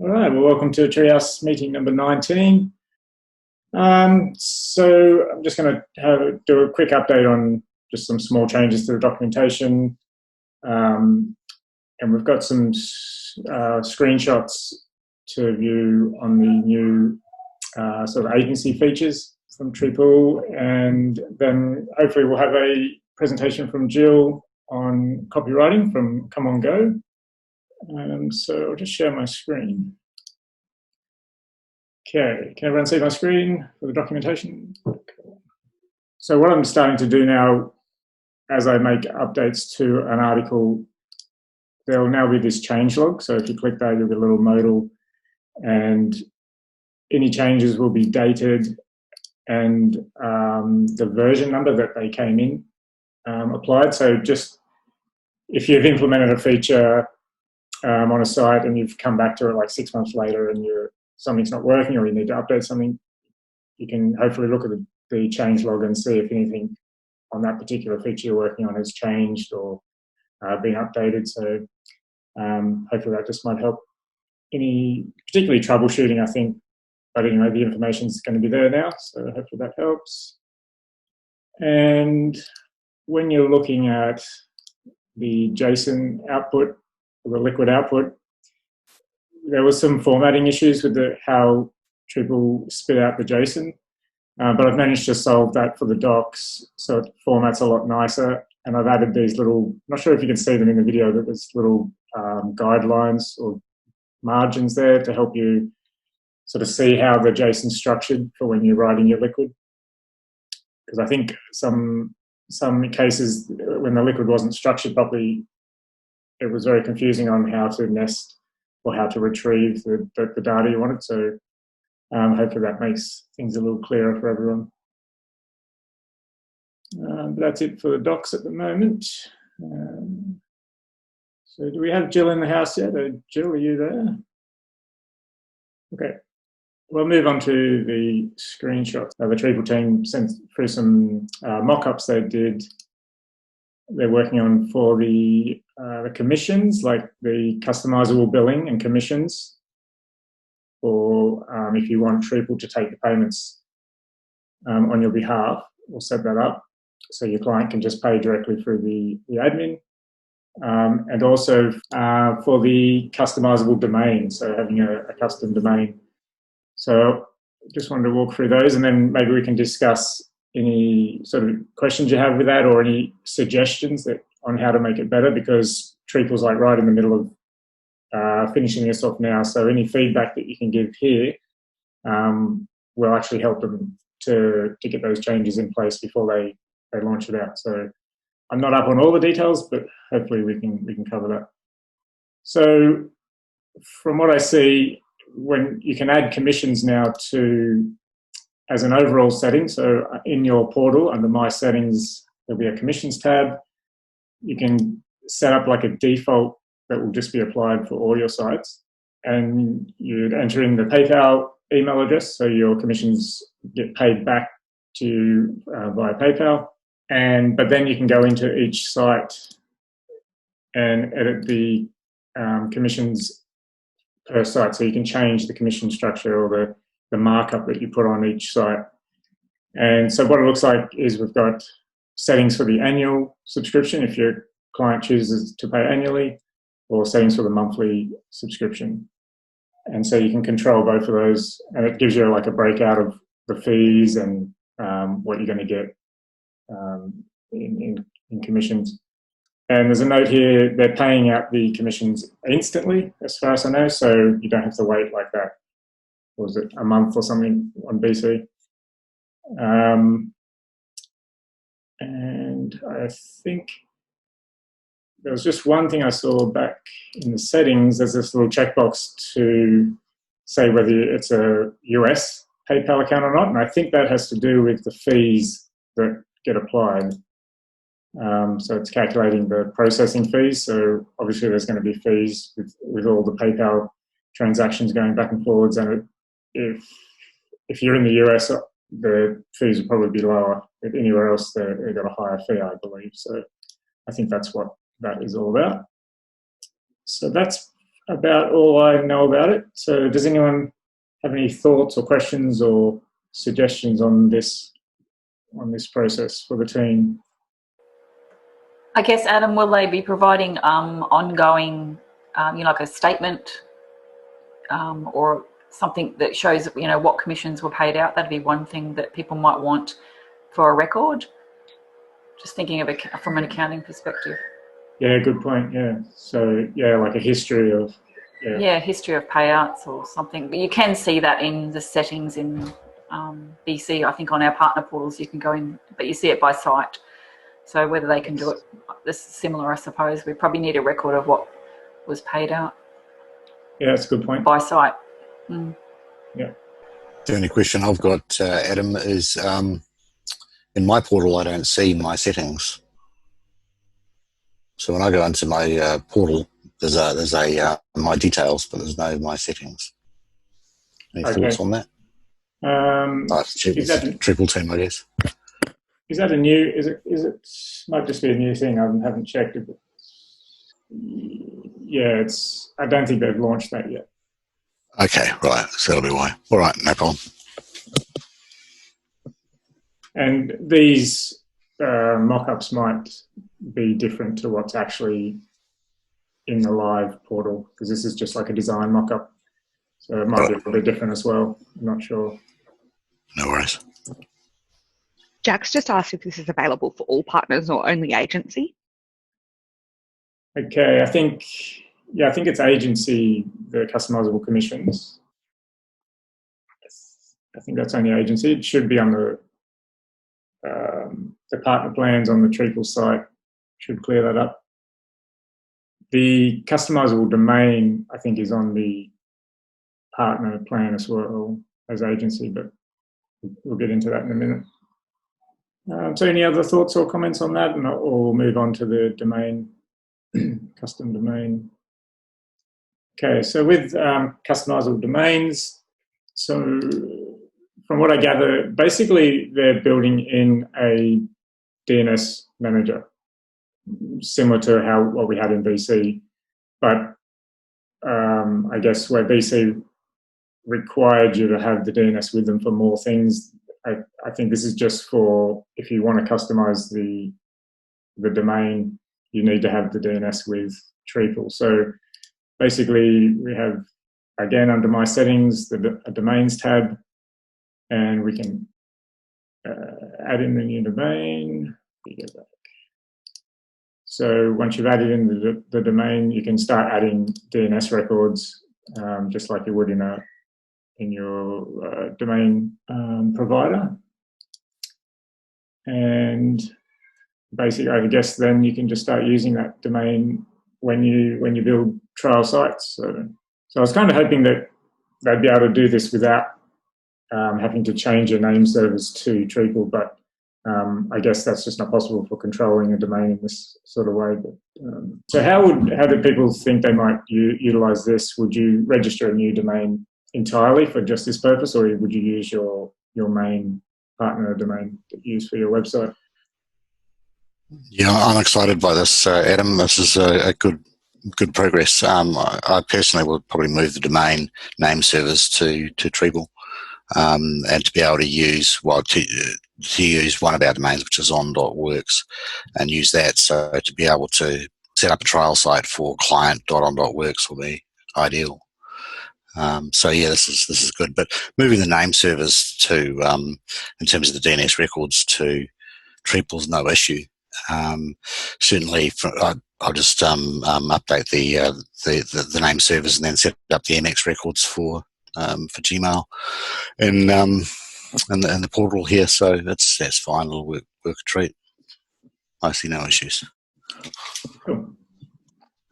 All right, well, welcome to Treehouse Meeting number 19. So I'm just going to do a quick update on just some small changes to the documentation. And we've got some screenshots to view on the new sort of agency features from Treepool. And then hopefully we'll have a presentation from Jill on copywriting from Come On Go. So I'll just share my screen. Okay, can everyone see my screen for the documentation? Cool. So what I'm starting to do now, as I make updates to an article, there will now be this changelog. So if you click that, you'll get a little modal, and any changes will be dated, and the version number that they came in applied. So just if you've implemented a feature on a site and you've come back to it like 6 months later and something's not working or you need to update something, you can hopefully look at the changelog and see if anything on that particular feature you're working on has changed or been updated. So hopefully that just might help any particularly troubleshooting, I think. But anyway, the information's going to be there now, so hopefully that helps. And when you're looking at the JSON output, the liquid output, there was some formatting issues with how Treepool spit out the JSON, but I've managed to solve that for the docs, so it formats a lot nicer. And I've added these little, I'm not sure if you can see them in the video, but there's little guidelines or margins there to help you sort of see how the JSON's structured for when you're writing your liquid. Because I think some cases when the liquid wasn't structured properly, it was very confusing on how to nest or how to retrieve the data you wanted. So hopefully that makes things a little clearer for everyone. But that's it for the docs at the moment. So do we have Jill in the house yet? Jill, are you there? Okay. We'll move on to the screenshots. The Treepool team sent through some mock-ups they did. They're working on for the commissions, like the customizable billing and commissions, or if you want Treepool to take the payments on your behalf, we'll set that up so your client can just pay directly through the admin. And also for the customizable domain, so having a custom domain. So just wanted to walk through those, and then maybe we can discuss any sort of questions you have with that or any suggestions on how to make it better, because Treepool's like right in the middle of finishing this off now. So any feedback that you can give here will actually help them to get those changes in place before they launch it out. So I'm not up on all the details, but hopefully we can cover that. So from what I see, when you can add commissions now as an overall setting, so in your portal under My Settings, there'll be a Commissions tab. You can set up like a default that will just be applied for all your sites, and you'd enter in the PayPal email address, so your commissions get paid back to you via PayPal. But then you can go into each site and edit the commissions per site, so you can change the commission structure or the markup that you put on each site. And so what it looks like is we've got settings for the annual subscription if your client chooses to pay annually, or settings for the monthly subscription. And so you can control both of those, and it gives you like a breakout of the fees and what you're going to get in commissions. And there's a note here, they're paying out the commissions instantly, as far as I know, so you don't have to wait like that. Was it a month or something on BC? And I think there was just one thing I saw back in the settings. There's this little checkbox to say whether it's a US PayPal account or not, and I think that has to do with the fees that get applied. So it's calculating the processing fees. So obviously there's going to be fees with all the PayPal transactions going back and forwards, and if you're in the US, the fees will probably be lower. If anywhere else, they've got a higher fee, I believe. So I think that's what that is all about. So that's about all I know about it. So does anyone have any thoughts or questions or suggestions on this process for the team? I guess, Adam, will they be providing ongoing, like a statement or something that shows, what commissions were paid out? That'd be one thing that people might want for a record. Just thinking of it from an accounting perspective. Yeah, good point. Yeah. So, yeah, like a history of... Yeah, history of payouts or something. But you can see that in the settings in BC. I think on our partner portals you can go in, but you see it by site. So whether they can do it, this is similar, I suppose. We probably need a record of what was paid out. Yeah, that's a good point. By site. Yeah. The only question I've got, Adam, is in my portal I don't see my settings. So when I go into my portal, there's a my details, but there's no my settings. Any thoughts on that? Triple team, I guess. Is that a new? Is it? Might just be a new thing. I haven't checked it. But yeah, it's. I don't think they've launched that yet. Okay, right. So that'll be why. All right, no problem. And these mock-ups might be different to what's actually in the live portal, because this is just like a design mock-up. So it might be a little bit different as well. I'm not sure. No worries. Jack's just asked if this is available for all partners or only agency. Okay, I think it's agency, the customizable commissions. I think that's only agency. It should be on the partner plans on the Treehouse site. Should clear that up. The customizable domain, I think, is on the partner plan as well as agency, but we'll get into that in a minute. So any other thoughts or comments on that? Or we'll move on to the domain, custom domain. Okay, so with customizable domains, so from what I gather, basically they're building in a DNS manager, similar to what we had in BC, but I guess where BC required you to have the DNS with them for more things, I think this is just for if you want to customize the domain, you need to have the DNS with Treehouse. So basically we have, again, under my settings, a domains tab, and we can add in the new domain. So once you've added in the domain, you can start adding DNS records, just like you would in your domain provider. And basically, I guess then you can just start using that domain when you build trial sites. So I was kind of hoping that they'd be able to do this without having to change your name servers to Treehouse, but I guess that's just not possible for controlling a domain in this sort of way. But, so how do people think they might utilize this? Would you register a new domain entirely for just this purpose, or would you use your main partner domain that you use for your website? Yeah, I'm excited by this, Adam. This is a good progress. I personally would probably move the domain name servers to Treehouse, and to be able to use to use one of our domains, which is on.works, and use that. So to be able to set up a trial site for client.on.works will be ideal. So yeah, this is good. But moving the name servers to, in terms of the DNS records, to Treehouse, no issue. Certainly, I'll just update the name servers and then set up the MX records for Gmail and the portal here. So that's fine. It'll work a treat. I see no issues. Cool.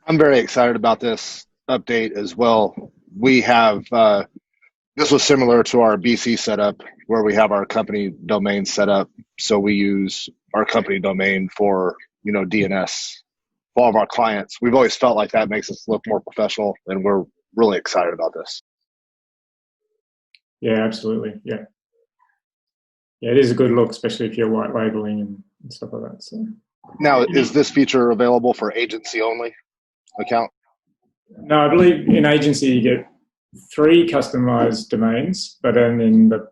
I'm very excited about this update as well. We have this was similar to our BC setup where we have our company domain set up. So we use our company domain for DNS for all of our clients. We've always felt like that makes us look more professional, and we're really excited about this. Yeah, absolutely. Yeah, it is a good look, especially if you're white labeling and stuff like that. So now, is this feature available for agency only account? No, I believe in agency you get 3 customized domains, but then in the,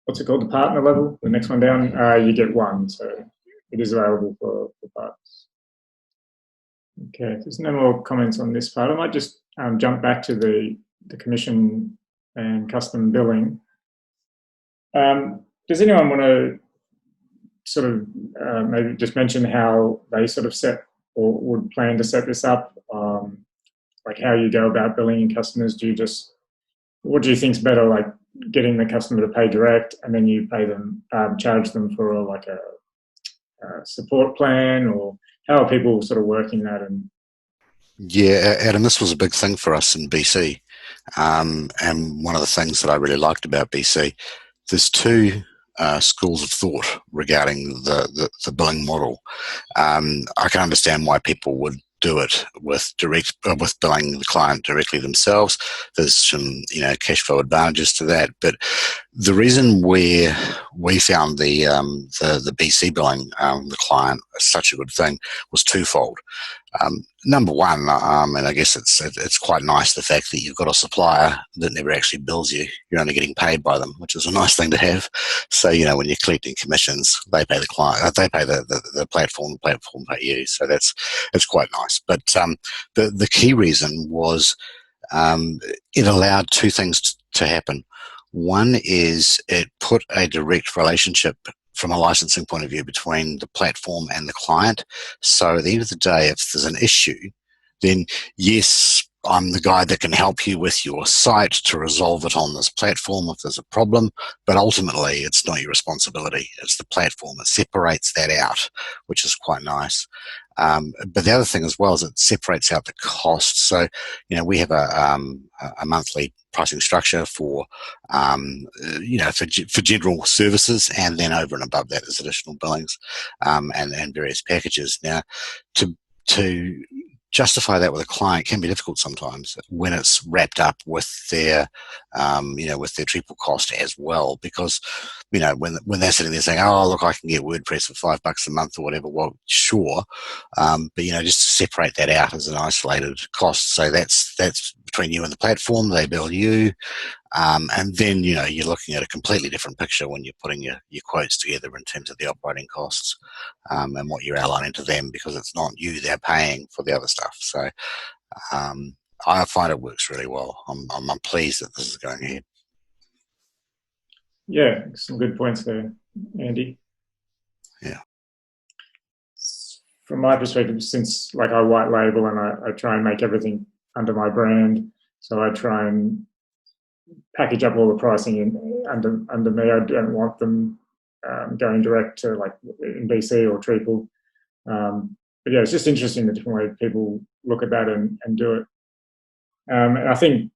what's it called, the partner level, the next one down, you get 1. So it is available for partners. Okay, if there's no more comments on this part, I might just jump back to the commission and custom billing. Does anyone want to sort of maybe just mention how they sort of set or would plan to set this up? Like how you go about billing customers? Do you just, what do you think's better, like getting the customer to pay direct and then you pay them, charge them for like a support plan, or how are people sort of working that? And yeah, Adam, this was a big thing for us in BC. And one of the things that I really liked about BC, there's 2 schools of thought regarding the billing model. I can understand why people would do it with billing the client directly themselves. There's some cash flow advantages to that, but the reason we found the BC billing the client such a good thing was twofold. Number one, and I guess it's quite nice, the fact that you've got a supplier that never actually bills you. You're only getting paid by them, which is a nice thing to have. So when you're collecting commissions, they pay the client, they pay the platform, the platform pay you. So it's quite nice. But the key reason was it allowed 2 things to happen. One is it put a direct relationship from a licensing point of view between the platform and the client. So at the end of the day, if there's an issue, then yes, I'm the guy that can help you with your site to resolve it on this platform if there's a problem, but ultimately it's not your responsibility. It's the platform. It separates that out, which is quite nice. But the other thing as well is it separates out the costs. So, we have a monthly pricing structure for general services, and then over and above that there's additional billings and various packages. Now, to justify that with a client can be difficult sometimes when it's wrapped up with their with their triple cost as well, because when they're sitting there saying, oh look, I can get WordPress for $5 a month or whatever, well sure, but just to separate that out as an isolated cost, so that's between you and the platform, they bill you, and then you're looking at a completely different picture when you're putting your quotes together in terms of the operating costs and what you're outlining to them, because it's not you they're paying for the other stuff. So I find it works really well. I'm pleased that this is going ahead. Yeah, some good points there, Andy. Yeah. From my perspective, since like I white label and I try and make everything under my brand, so I try and package up all the pricing under me. I don't want them going direct to like in BC or Treeple. But yeah, it's just interesting the different way people look at that and do it. And I think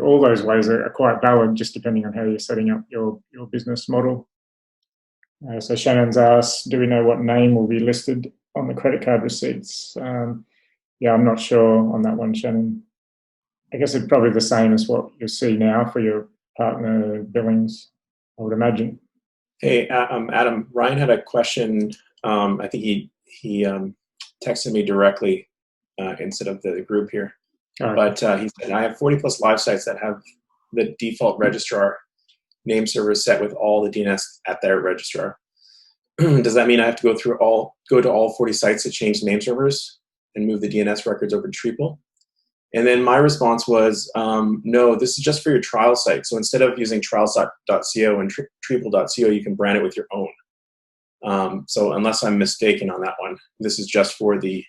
all those ways are quite valid, just depending on how you're setting up your business model. So Shannon's asked, do we know what name will be listed on the credit card receipts? Yeah, I'm not sure on that one, Shannon. I guess it's probably the same as what you'll see now for your partner billings, I would imagine. Hey, Adam, Ryan had a question. I think he texted me directly instead of the group here. Right. But he said, I have 40 plus live sites that have the default registrar name server set with all the DNS at their registrar. Does that mean I have to go to all 40 sites to change name servers and move the DNS records over to Treeple? And then my response was, no, this is just for your trial site. So instead of using trials.co and Treeple.co, you can brand it with your own. So unless I'm mistaken on that one, this is just for the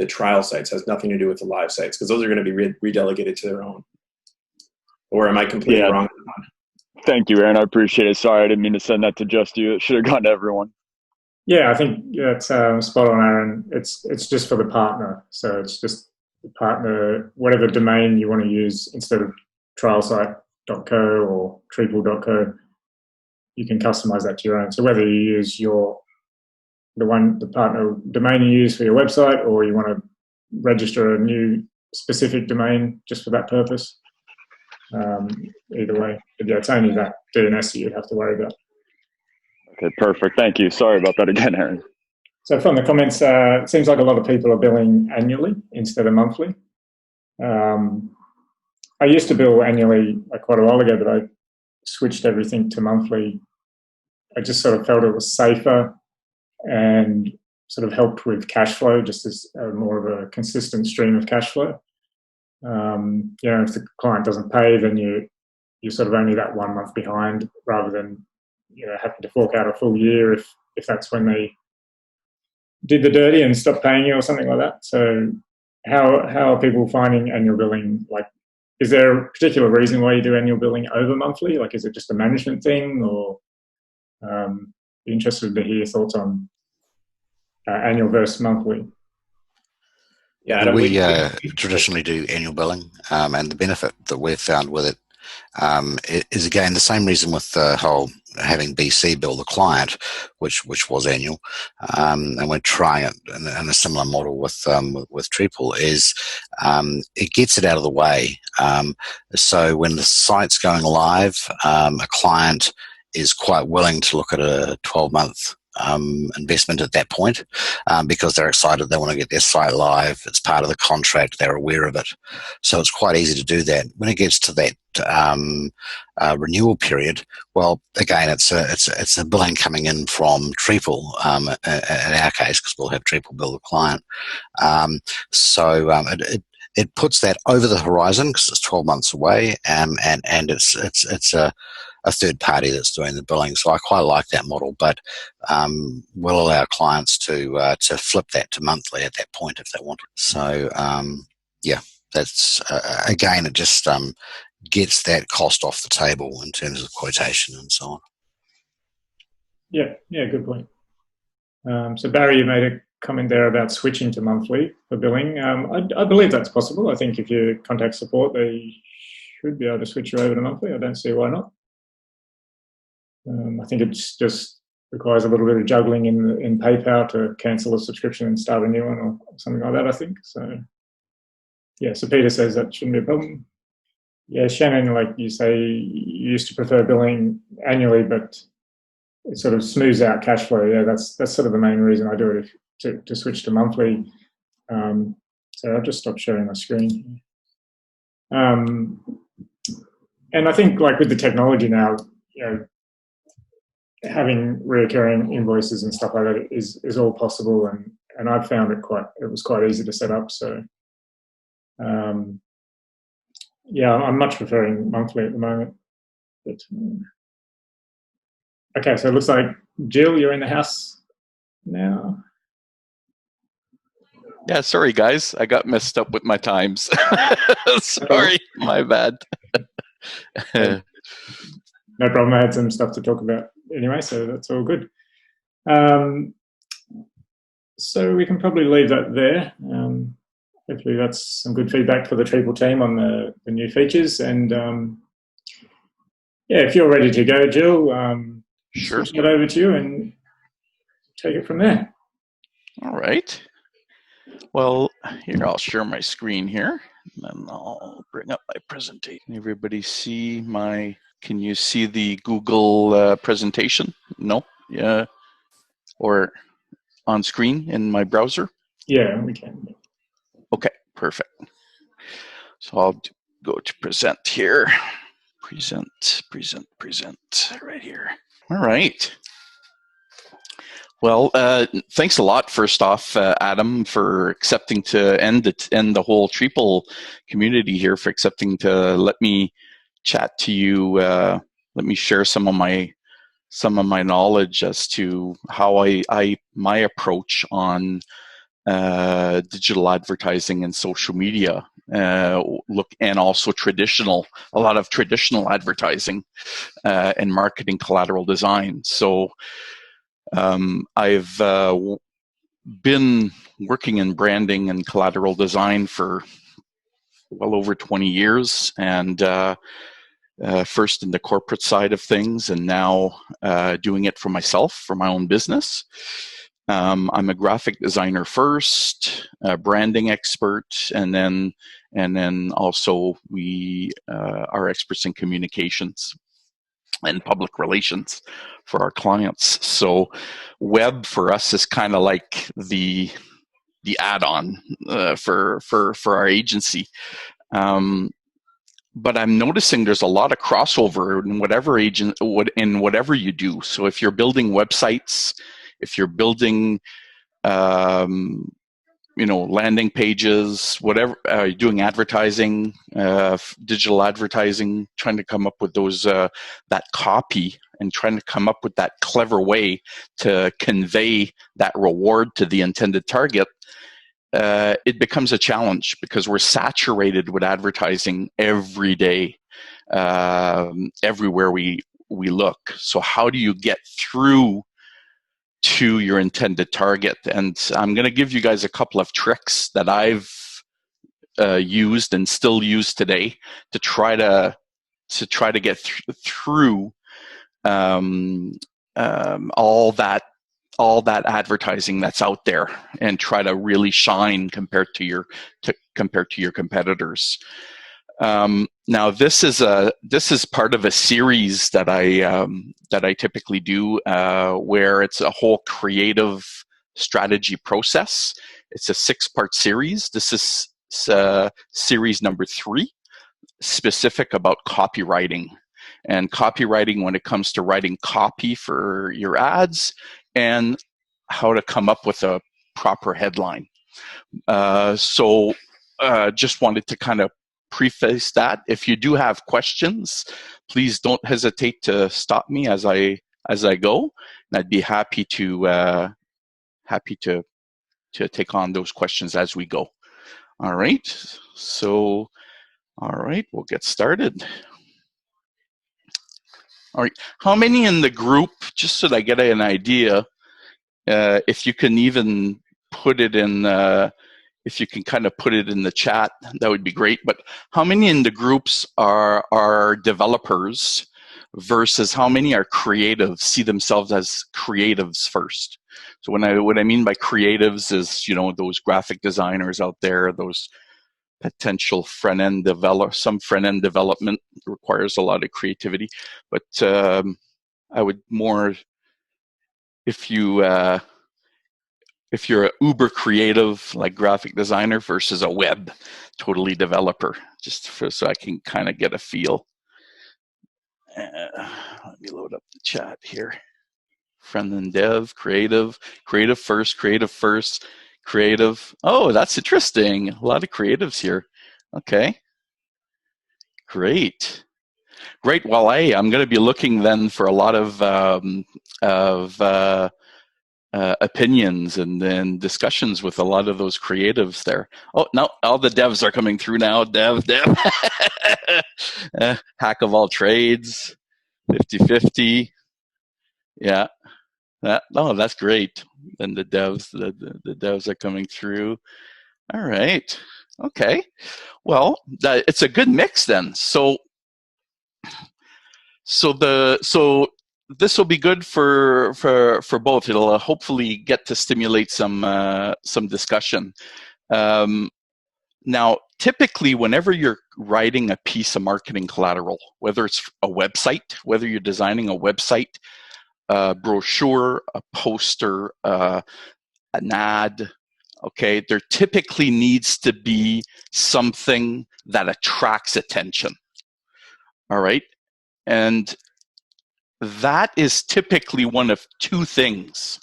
trial sites, has nothing to do with the live sites, because those are going to be redelegated to their own. Or am I completely wrong? Thank you, Aaron. I appreciate it. Sorry, I didn't mean to send that to just you. It should have gone to everyone. Yeah, I think that's spot on, Aaron. It's just for the partner. So it's just the partner, whatever domain you want to use instead of trialsite.co or Treeple.co, you can customize that to your own. So whether you use the partner domain you use for your website, or you want to register a new specific domain just for that purpose, either way. But yeah, it's only that DNS that you'd have to worry about. Okay, perfect. Thank you. Sorry about that again, Aaron. So from the comments, it seems like a lot of people are billing annually instead of monthly. I used to bill annually quite a while ago, but I switched everything to monthly. I just sort of felt it was safer and sort of helped with cash flow, just as more of a consistent stream of cash flow. If the client doesn't pay, then you're sort of only that 1 month behind, rather than having to fork out a full year if that's when they did the dirty and stopped paying you or something like that. So how are people finding annual billing? Like, is there a particular reason why you do annual billing over monthly? Like, is it just a management thing, or be interested to hear your thoughts on annual versus monthly. Yeah, Adam, we traditionally do annual billing, and the benefit that we've found with it is, again, the same reason with the whole having BC bill the client, which was annual, and we're trying it in a similar model with Triple, is it gets it out of the way. So when the site's going live, a client is quite willing to look at a 12-month investment at that point, because they're excited, they want to get their site live, it's part of the contract, they're aware of it. So it's quite easy to do that. When it gets to that renewal period, well, again, it's a billing coming in from Triple, in our case, because we'll have Triple bill the client. It puts that over the horizon because it's 12 months away, and it's a third party that's doing the billing. So I quite like that model, but we'll allow clients to flip that to monthly at that point if they want it. So that's again, it just gets that cost off the table in terms of quotation and so on. Yeah, good point. So Barry, you made a comment there about switching to monthly for billing. I believe that's possible. I think if you contact support, they should be able to switch you over to monthly. I don't see why not. I think it just requires a little bit of juggling in PayPal to cancel a subscription and start a new one or something like that, I think. So, yeah, so Peter says that shouldn't be a problem. Yeah, Shannon, like you say, you used to prefer billing annually, but it sort of smooths out cash flow. Yeah, that's sort of the main reason I do it, to switch to monthly. So I'll just stop sharing my screen. And I think, like, with the technology now, having recurring invoices and stuff like that is all possible, and I've found it was quite easy to set up. So I'm much preferring monthly at the moment. But, okay, so it looks like Jill, you're in the house now. Yeah, sorry guys, I got messed up with my times. Sorry, my bad. No problem. I had some stuff to talk about anyway, so that's all good. So we can probably leave that there. Hopefully that's some good feedback for the Triple team on the new features. And if you're ready to go, Jill, sure. Switch it over to you and take it from there. All right. Well, here, I'll share my screen here, and then I'll bring up my presentation. Everybody see can you see the Google presentation? No? Yeah. Or on screen in my browser? Yeah, we can. Okay, perfect. So I'll go to present here. Present, right here. All right. Well, thanks a lot, first off, Adam, for accepting to end the whole Triple community here, for accepting to let me chat to you. Let me share some of my knowledge as to how my approach on digital advertising and social media and also a lot of traditional advertising and marketing collateral design. So I've been working in branding and collateral design for well over 20 years, and first in the corporate side of things, and now doing it for myself, for my own business. I'm a graphic designer first, a branding expert, and then also we are experts in communications and public relations for our clients. So web for us is kind of like the add-on for our agency. But I'm noticing there's a lot of crossover in whatever you do. So if you're building websites, if you're building landing pages, whatever, doing advertising, digital advertising, trying to come up with those that copy and trying to come up with that clever way to convey that reward to the intended target, it becomes a challenge because we're saturated with advertising every day, everywhere we look. So how do you get through to your intended target? And I'm going to give you guys a couple of tricks that I've used and still use today to try to get through all that advertising that's out there and try to really shine compared to your competitors. Now this is part of a series that I typically do, where it's a whole creative strategy process. It's a 6-part series. This is series number 3, specific about copywriting, and copywriting when it comes to writing copy for your ads and how to come up with a proper headline. So just wanted to kind of preface that. If you do have questions, please don't hesitate to stop me as I go, and I'd be happy to take on those questions as we go. All right. So, all right, we'll get started. All right. How many in the group, just so that I get an idea, if you can even put it in, if you can kind of put it in the chat, that would be great. But how many in the groups are developers versus how many are creatives, see themselves as creatives first? So what I mean by creatives is, those graphic designers out there, those potential front-end some front-end development requires a lot of creativity. But I would more, if you're an uber creative, like graphic designer, versus a web totally developer, just so I can kind of get a feel. Let me load up the chat here. Front-end dev, creative first, creative. Oh, that's interesting. A lot of creatives here. Okay. Great. Well, I'm going to be looking then for a lot of opinions and then discussions with a lot of those creatives there. Oh, no, all the devs are coming through now. Dev. Hack of all trades, 50-50. Yeah. That's great. Then the devs are coming through. All right. Okay. Well, it's a good mix then. So this will be good for both. It'll hopefully get to stimulate some discussion. Now, typically, whenever you're writing a piece of marketing collateral, whether it's a website, whether you're designing a website, a brochure, a poster, an ad, okay, there typically needs to be something that attracts attention. All right, and that is typically one of 2 things.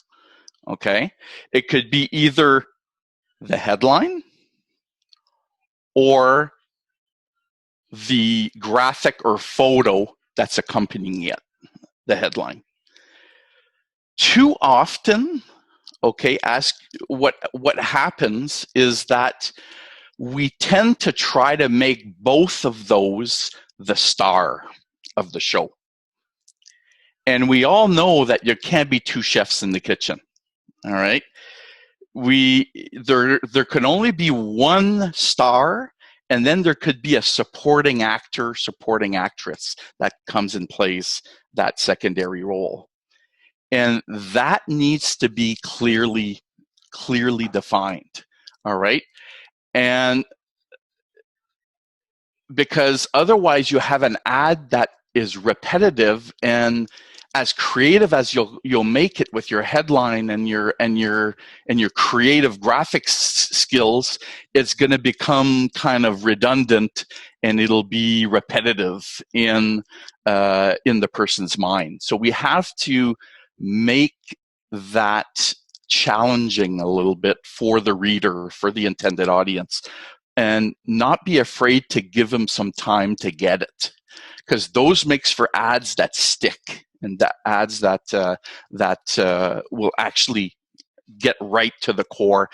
Okay, it could be either the headline or the graphic or photo that's accompanying it, the headline. Too often, okay, what happens is that we tend to try to make both of those the star of the show. And we all know that there can't be 2 chefs in the kitchen. All right. There can only be one star, and then there could be a supporting actor, supporting actress that comes and plays that secondary role. And that needs to be clearly defined. All right. And because otherwise you have an ad that is repetitive and as creative as you'll make it with your headline and your creative graphics skills, it's going to become kind of redundant, and it'll be repetitive in the person's mind. So we have to make that challenging a little bit for the reader, for the intended audience, and not be afraid to give them some time to get it, because those makes for ads that stick, and that ads that will actually get right to the core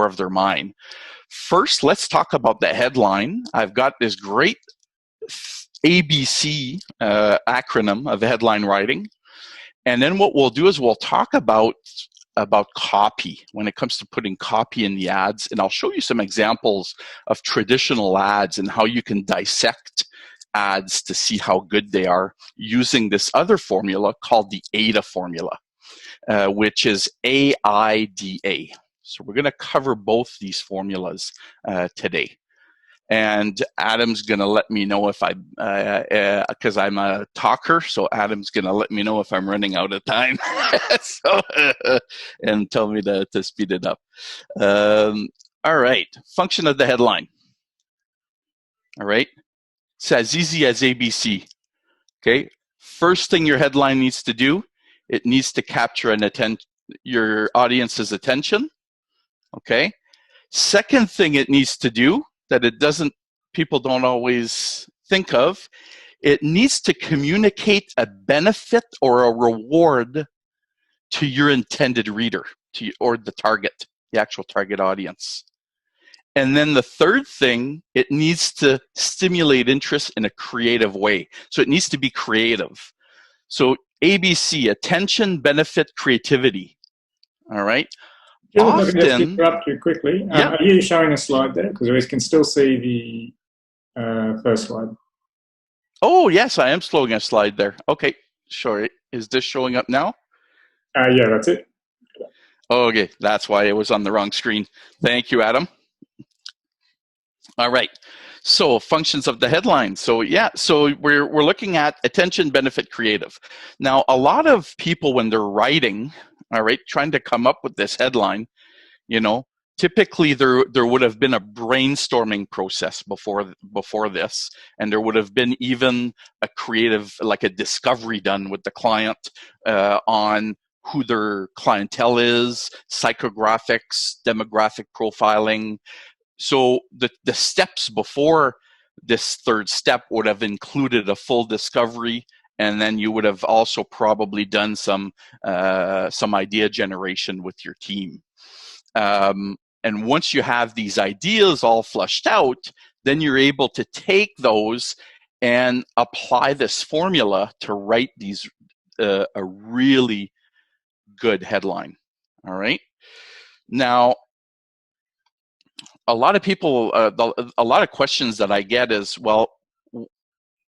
of their mind. First, let's talk about the headline. I've got this great ABC acronym of headline writing, and then what we'll do is we'll talk about copy when it comes to putting copy in the ads, and I'll show you some examples of traditional ads and how you can dissect ads to see how good they are using this other formula called the A.I.D.A formula, which is A.I.D.A. So we're going to cover both these formulas today. And Adam's going to let me know if because I'm a talker, so Adam's going to let me know if I'm running out of time and tell me to speed it up. All right, function of the headline. All right. It's as easy as ABC. Okay. First thing your headline needs to do, it needs to capture your audience's attention. Okay. Second thing it needs to do that people don't always think of, it needs to communicate a benefit or a reward to your intended reader, or the actual target audience. And then the third thing, it needs to stimulate interest in a creative way. So it needs to be creative. So ABC, attention, benefit, creativity. All right. Jill, if I can just interrupt you quickly. Yeah. Are you showing a slide there? Because we can still see the first slide. Oh, yes, I am showing a slide there. Okay, sure. Is this showing up now? Yeah, that's it. Okay, that's why it was on the wrong screen. Thank you, Adam. All right, so functions of the headline. So yeah, so we're looking at attention, benefit, creative. Now, a lot of people when they're writing, all right, trying to come up with this headline, typically there would have been a brainstorming process before this, and there would have been even a creative, like a discovery done with the client on who their clientele is, psychographics, demographic profiling. So the steps before this third step would have included a full discovery, and then you would have also probably done some idea generation with your team. And once you have these ideas all flushed out, then you're able to take those and apply this formula to write these a really good headline. All right. Now, a lot of people, a lot of questions that I get is, well,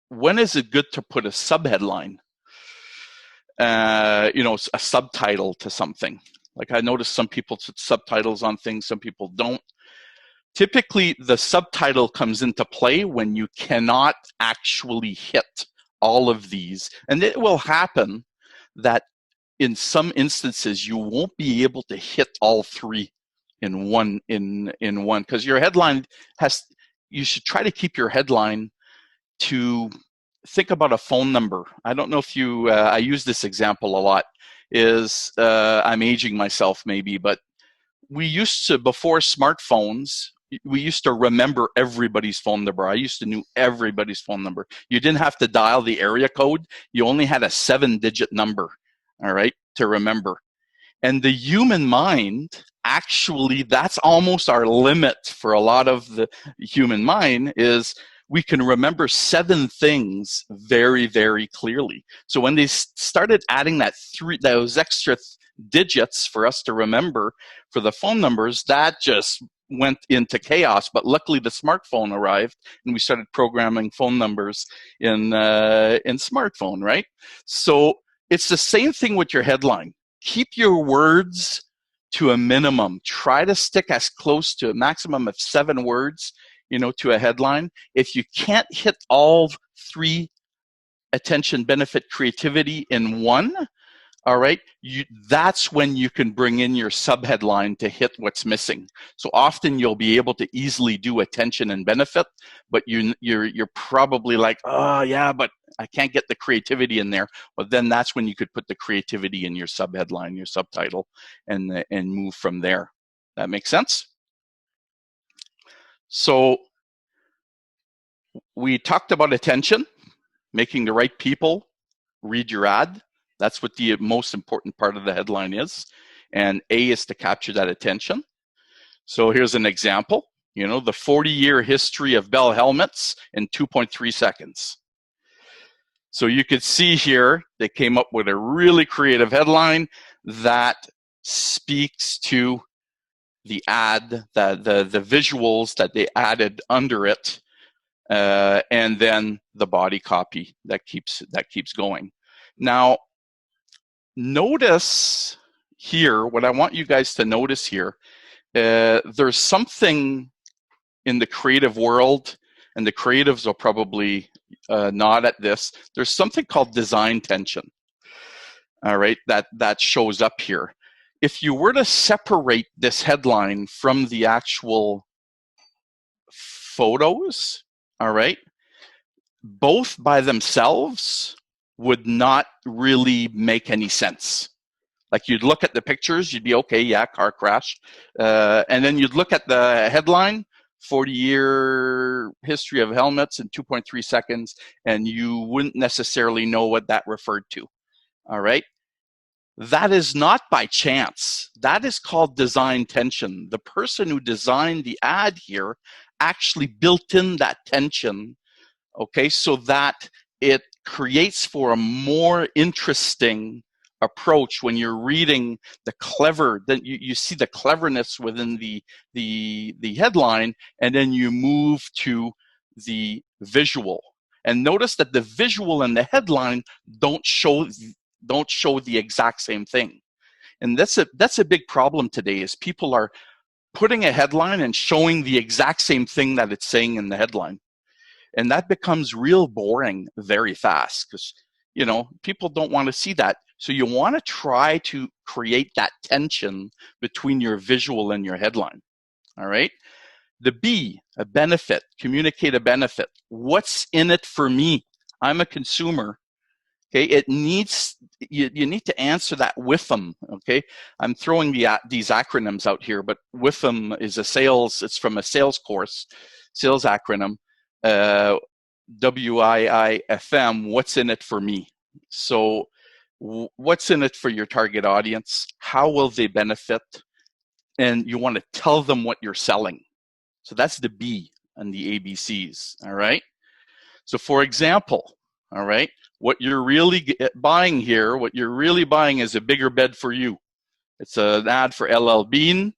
when is it good to put a subheadline? A subtitle to something. Like I noticed some people put subtitles on things, some people don't. Typically, the subtitle comes into play when you cannot actually hit all of these. And it will happen that in some instances, you won't be able to hit all three in one, because your headline you should try to keep your headline to think about a phone number. I don't know if I use this example a lot, I'm aging myself maybe, but we used to, before smartphones, we used to remember everybody's phone number. I used to know everybody's phone number. You didn't have to dial the area code. You only had a 7-digit number, all right, to remember. And the human mind, actually, that's almost our limit for a lot of the human mind, is we can remember 7 things very, very clearly. So when they started adding those extra digits for us to remember for the phone numbers, that just went into chaos. But luckily the smartphone arrived and we started programming phone numbers in smartphone, right? So it's the same thing with your headline. Keep your words to a minimum. Try to stick as close to a maximum of 7 words, to a headline. If you can't hit all 3 attention, benefit, creativity in one, all right, that's when you can bring in your subheadline to hit what's missing. So often you'll be able to easily do attention and benefit, but you're probably like, oh yeah, but I can't get the creativity in there. Well, then that's when you could put the creativity in your subheadline, your subtitle, and move from there. That makes sense? So we talked about attention, making the right people read your ad. That's what the most important part of the headline is. And A is to capture that attention. So here's an example, the 40-year history of Bell helmets in 2.3 seconds. So you could see here, they came up with a really creative headline that speaks to the ad, the visuals that they added under it, and then the body copy that keeps going. Now, notice here, what I want you guys to notice here, there's something in the creative world, and the creatives will probably nod at this. There's something called design tension, all right, that shows up here. If you were to separate this headline from the actual photos, all right, both by themselves would not really make any sense. Like, you'd look at the pictures, you'd be okay, yeah, car crash. And then you'd look at the headline, 40-year history of helmets in 2.3 seconds, and you wouldn't necessarily know what that referred to, all right? That is not by chance. That is called design tension. The person who designed the ad here actually built in that tension, okay, so that it creates for a more interesting approach when you're reading the clever, then you see the cleverness within the headline, and then you move to the visual. And notice that the visual and the headline don't show the exact same thing. And that's a big problem today, is people are putting a headline and showing the exact same thing that it's saying in the headline. And that becomes real boring very fast, because people don't want to see that. So you want to try to create that tension between your visual and your headline. All right. The B, a benefit, communicate a benefit. What's in it for me? I'm a consumer. Okay, it needs, you need to answer that with them. Okay, I'm throwing these acronyms out here, but with them is it's from a sales course, sales acronym. WIIFM, what's in it for me? So what's in it for your target audience? How will they benefit? And you want to tell them what you're selling. So that's the B and the ABCs, all right? So for example, all right, what you're really buying here, what you're really buying is a bigger bed for you. It's an ad for LL Bean,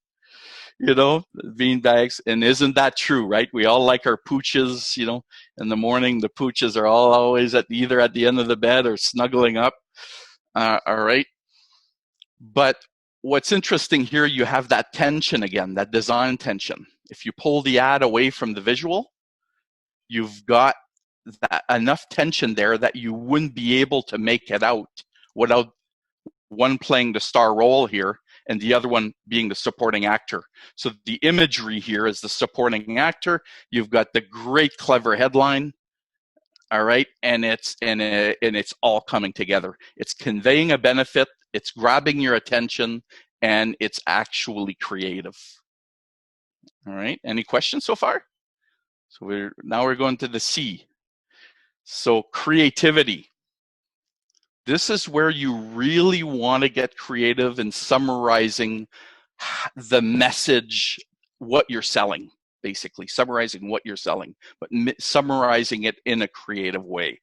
bean bags. And isn't that true, right? We all like our pooches, in the morning. The pooches are all always either at the end of the bed or snuggling up. All right. But what's interesting here, you have that tension again, that design tension. If you pull the ad away from the visual, you've got enough tension there that you wouldn't be able to make it out without one playing the star role here and the other one being the supporting actor. So the imagery here is the supporting actor. You've got the great, clever headline, all right, and it's all coming together. It's conveying a benefit, it's grabbing your attention, and it's actually creative. All right, any questions so far? So now we're going to the C. So creativity. This is where you really want to get creative in summarizing the message, what you're selling, basically summarizing what you're selling, but summarizing it in a creative way.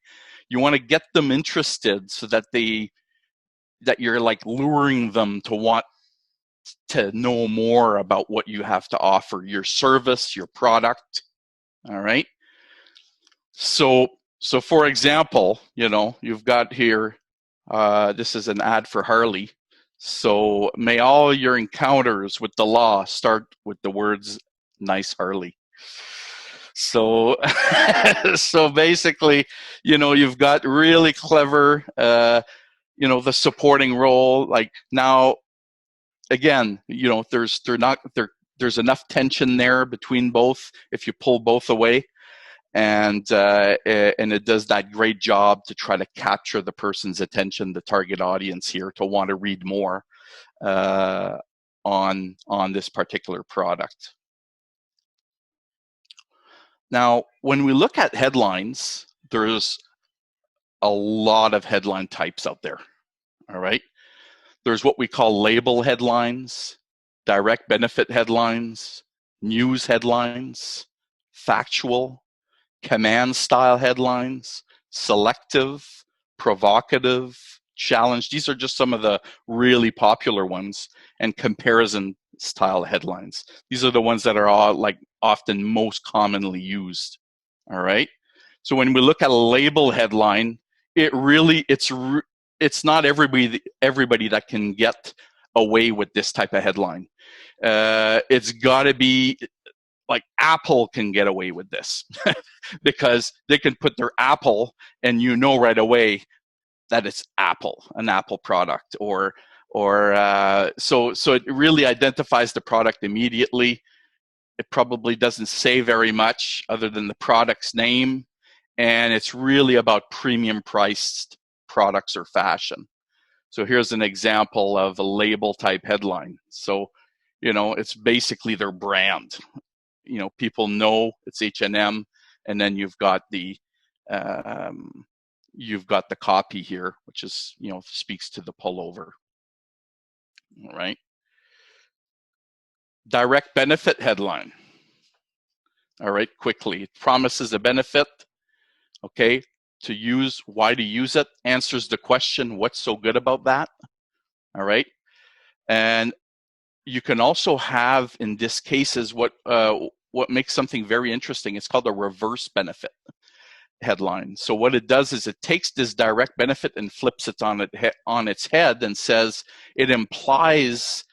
You want to get them interested so that you're like luring them to want to know more about what you have to offer, your service, your product. All right. So for example, you've got here, this is an ad for Harley. So may all your encounters with the law start with the words, nice Harley. So, so basically, you've got really clever, the supporting role. Like now, again, there's enough tension there between both if you pull both away, and it does that great job to try to capture the person's attention, the target audience here, to want to read more on this particular product. Now, when we look at headlines, there's a lot of headline types out there. All right. There's what we call label headlines, direct benefit headlines, news headlines, factual, command style headlines, selective, provocative, challenge. These are just some of the really popular ones, and comparison style headlines. These are the ones that are all often most commonly used. All right. So when we look at a label headline, it's not everybody that can get away with this type of headline. It's got to be like Apple can get away with this because they can put their Apple and right away that it's an Apple product, or so it really identifies the product immediately. It probably doesn't say very much other than the product's name, and it's really about premium priced products or fashion. So here's an example of a label type headline. So, it's basically their brand. People know it's H&M, and then you've got the copy here, which is, speaks to the pullover. All right. Direct benefit headline. All right, quickly. It promises a benefit. Okay. Why to use it, answers the question, what's so good about that? All right. And you can also have, in this cases, what makes something very interesting. It's called a reverse benefit headline. So what it does is it takes this direct benefit and flips it on its head and says it implies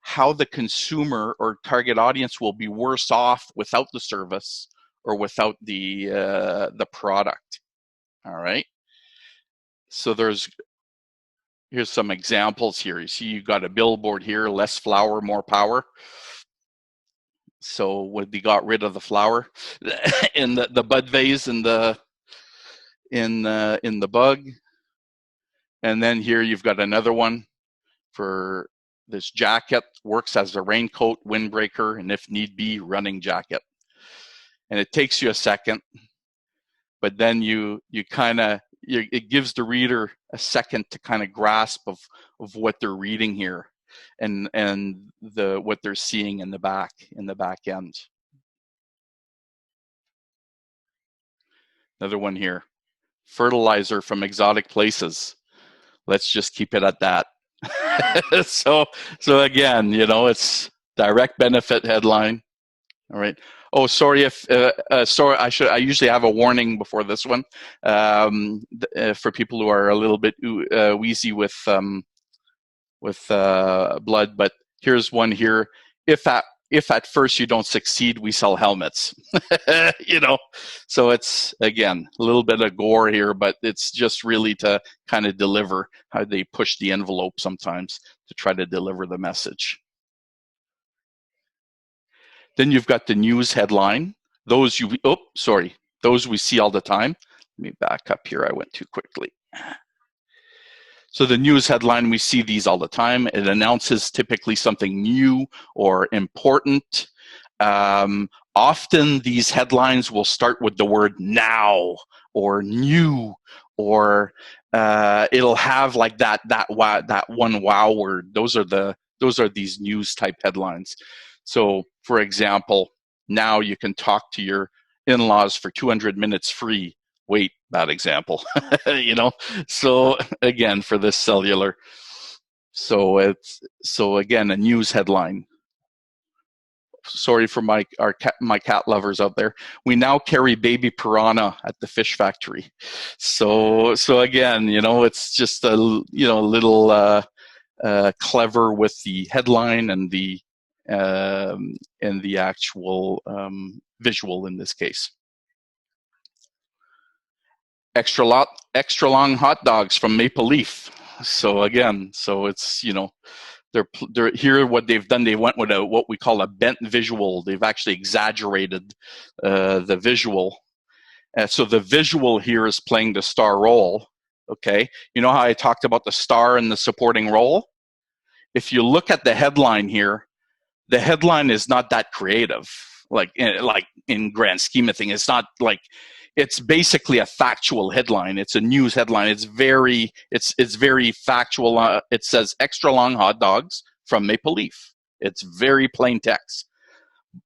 how the consumer or target audience will be worse off without the service or without the product. All right. So here's some examples here. You see, you got a billboard here: less flour, more power. So when they got rid of the flour in the bud vase in the bug, and then here you've got another one for this jacket: works as a raincoat, windbreaker, and if need be, running jacket. And it takes you a second, but then it gives the reader a second to kind of grasp of what they're reading here, and what they're seeing in the back end. Another one here: fertilizer from exotic places. Let's just keep it at that. So again, it's direct benefit headline. All right. Oh, sorry I usually have a warning before this one for people who are a little bit wheezy with blood. But here's one here: if at first you don't succeed, we sell helmets. So it's, again, a little bit of gore here, but it's just really to kind of deliver how they push the envelope sometimes to try to deliver the message. Then you've got the news headline. Those we see all the time. Let me back up here. I went too quickly. So the news headline, we see these all the time. It announces typically something new or important. Often these headlines will start with the word now or new, or it'll have like that one wow word. Those are these news type headlines. So, for example, now you can talk to your in-laws for 200 minutes free. Wait, bad example. So again, for this cellular. So again, a news headline. Sorry for my cat lovers out there. We now carry baby piranha at the fish factory. So again, it's just a little clever with the headline and the and the actual visual in this case. Extra long hot dogs from Maple Leaf. So again, so it's, you know, they're here. What they've done, they went with what we call a bent visual. They've actually exaggerated the visual. So the visual here is playing the star role. Okay, you know how I talked about the star and the supporting role? If you look at the headline here, the headline is not that creative. Like in grand scheme of things, it's not like, it's basically a factual headline. It's a news headline. It's very factual. It says extra long hot dogs from Maple Leaf. It's very plain text.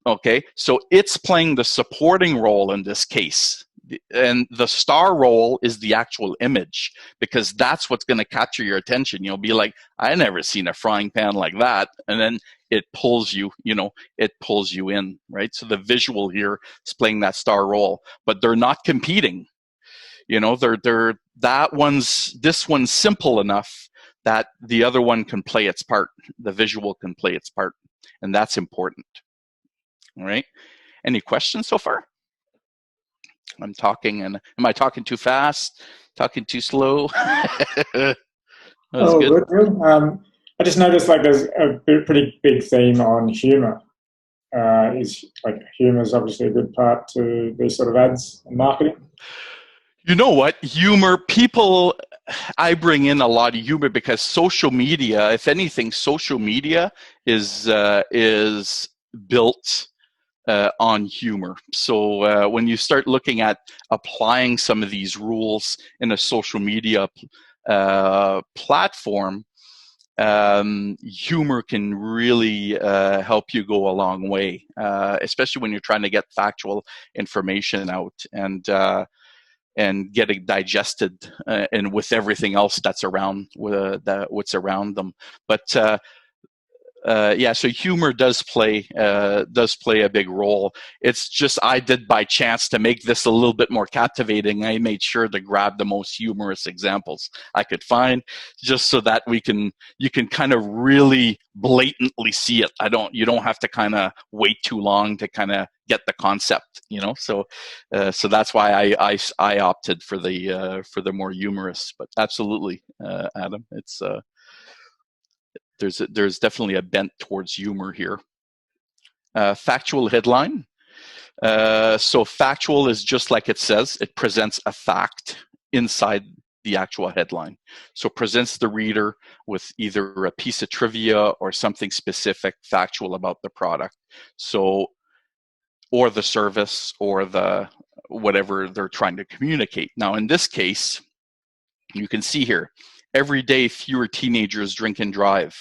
Okay, so it's playing the supporting role in this case. And the star role is the actual image, because that's what's going to capture your attention. You'll be like, I never seen a frying pan like that. And then it pulls you, it pulls you in, right? So the visual here is playing that star role, but they're not competing. This one's simple enough that the other one can play its part. The visual can play its part, and that's important. All right. Any questions so far? I'm talking, and am I talking too fast? Talking too slow? Good. I just noticed like there's a pretty big theme on humor. Is like humor is obviously a good part to these sort of ads and marketing. You know what? Humor, people, I bring in a lot of humor because social media, if anything, social media is built on humor. So when you start looking at applying some of these rules in a social media platform, humor can really help you go a long way, especially when you're trying to get factual information out and get it digested and with everything else that's around what's around them. But so humor does play a big role. It's just I did by chance to make this a little bit more captivating. I made sure to grab the most humorous examples I could find, just so that you can kind of really blatantly see it. You don't have to kind of wait too long to kind of get the concept, So that's why I opted for the more humorous. But absolutely, Adam, it's. There's definitely a bent towards humor here. Factual headline. So factual is just like it says. It presents a fact inside the actual headline. So presents the reader with either a piece of trivia or something specific, factual about the product. So, or the service or the whatever they're trying to communicate. Now, in this case, you can see here, every day fewer teenagers drink and drive.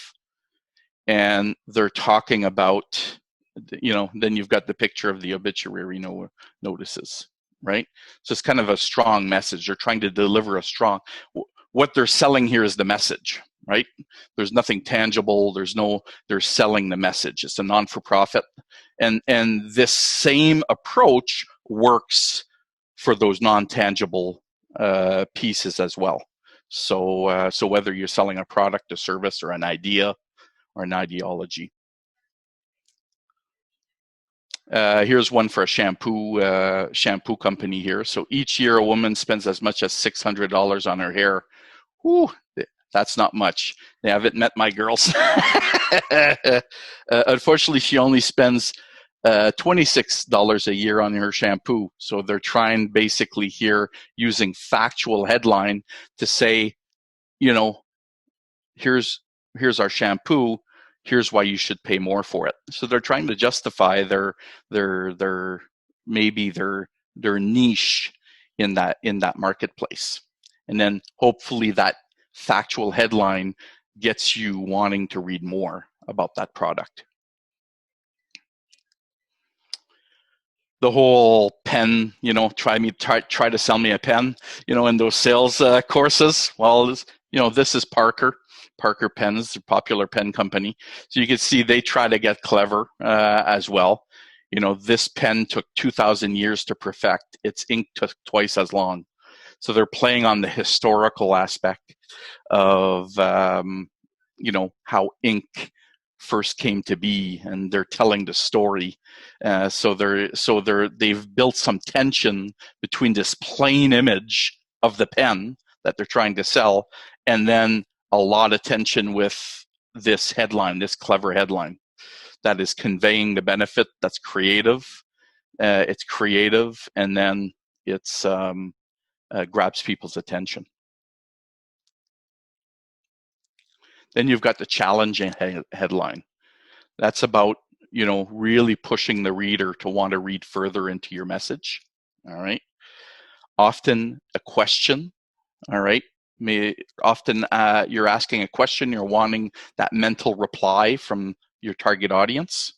And they're talking about, then you've got the picture of the obituary notices, right? So it's kind of a strong message. They're trying to deliver what they're selling here is the message, right? There's nothing tangible. They're selling the message. It's a non-for-profit. And this same approach works for those non-tangible pieces as well. So whether you're selling a product, a service, or an idea, or an ideology. Here's one for a shampoo company here. So each year a woman spends as much as $600 on her hair. Whew, that's not much. They haven't met my girls. Unfortunately, she only spends $26 a year on her shampoo. So they're trying basically here using factual headline to say, here's our shampoo, here's why you should pay more for it. So they're trying to justify their niche in that marketplace. And then hopefully that factual headline gets you wanting to read more about that product. The whole pen, try to sell me a pen, in those sales courses. Well, this is Parker pens, a popular pen company. So you can see they try to get clever as well. This pen took 2,000 years to perfect. Its ink took twice as long. So they're playing on the historical aspect of, how ink first came to be, and they're telling the story. So they've built some tension between this plain image of the pen that they're trying to sell, and then a lot of tension with this headline, this clever headline that is conveying the benefit. That's creative. It's creative, and then it's grabs people's attention. Then you've got the challenging headline. That's about, really pushing the reader to want to read further into your message. All right. Often a question. All right. Often you're asking a question, you're wanting that mental reply from your target audience.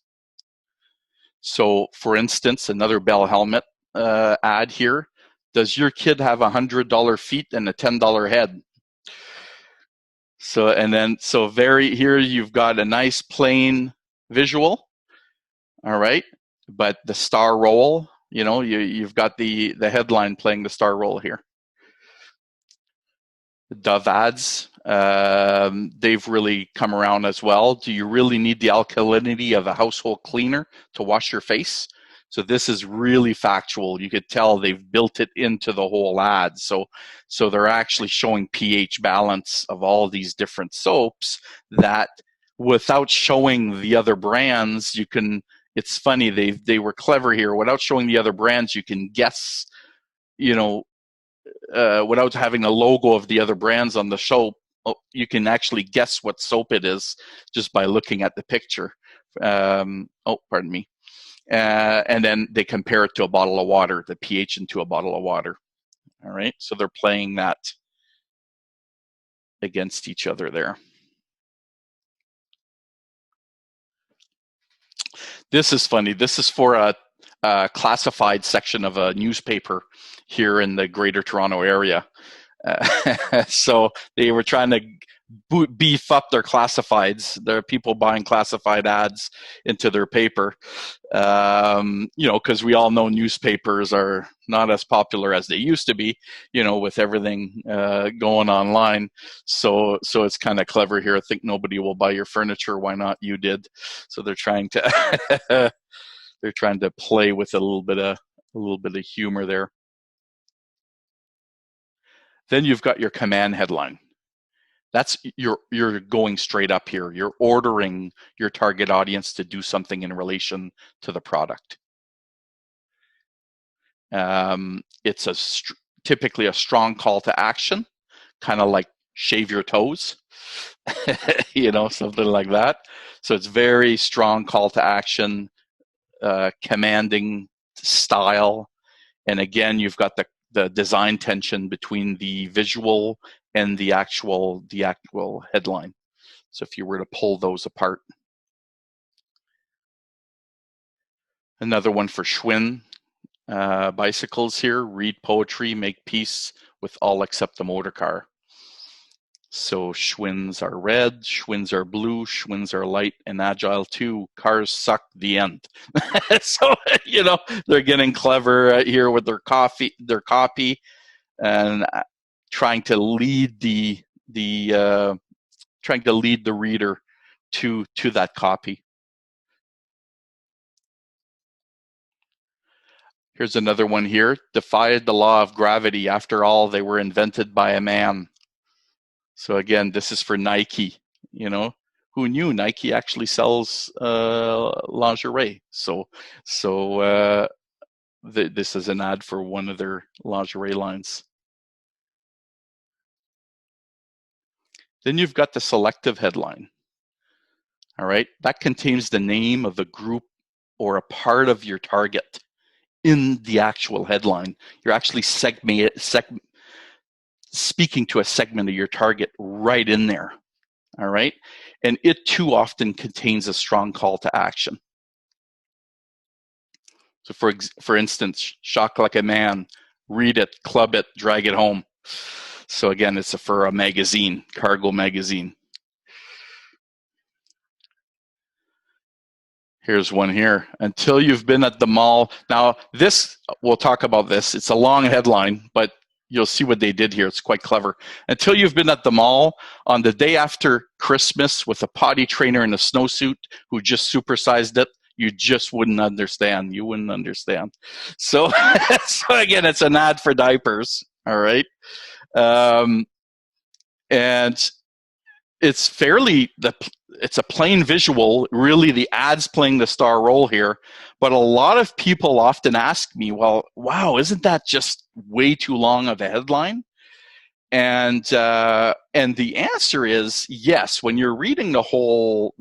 So, for instance, another Bell Helmet ad here. Does your kid have $100 feet and a $10 head? So, here you've got a nice plain visual. All right. But the star roll, you've got the headline playing the star roll here. Dove ads, they've really come around as well. Do you really need the alkalinity of a household cleaner to wash your face? So this is really factual. You could tell they've built it into the whole ad. So they're actually showing pH balance of all these different soaps that, without showing the other brands, you can, it's funny, they were clever here. Without showing the other brands, you can guess, without having a logo of the other brands on the soap, you can actually guess what soap it is just by looking at the picture. Pardon me. And then they compare it to a bottle of water, the pH into a bottle of water. All right, so they're playing that against each other there. This is funny. This is for a classified section of a newspaper here in the Greater Toronto area. So they were trying to beef up their classifieds. There are people buying classified ads into their paper, because we all know newspapers are not as popular as they used to be, with everything going online. So it's kind of clever here. I think nobody will buy your furniture. Why not? You did. So they're trying to play with a little bit of humor there. Then you've got your command headline. That's you're going straight up here. You're ordering your target audience to do something in relation to the product. It's typically a strong call to action, kind of like shave your toes, something like that. So it's very strong call to action, commanding style, and again, you've got the design tension between the visual and the actual headline. So if you were to pull those apart. Another one for Schwinn bicycles here. Read poetry, make peace with all except the motor car. So Schwinns are red, Schwinns are blue, Schwinns are light and agile too. Cars suck, the end. So, they're getting clever here with their copy, and trying to lead the reader to that copy. Here's another one here. Defied the law of gravity. After all, they were invented by a man. So again, this is for Nike. Who knew Nike actually sells lingerie? So this is an ad for one of their lingerie lines. Then you've got the selective headline. All right, that contains the name of a group or a part of your target in the actual headline. You're actually speaking to a segment of your target right in there. All right, and it too often contains a strong call to action. So for instance, shock like a man, read it, club it, drag it home. So again, it's for a magazine, cargo magazine. Here's one here. Until you've been at the mall. Now this, we'll talk about this. It's a long headline, but you'll see what they did here. It's quite clever. Until you've been at the mall on the day after Christmas with a potty trainer in a snowsuit who just supersized it, you just wouldn't understand. You wouldn't understand. So, so again, it's an ad for diapers. All right. And it's it's a plain visual. Really, the ad's playing the star role here. But a lot of people often ask me, well, wow, isn't that just way too long of a headline? And the answer is yes. When you're reading the whole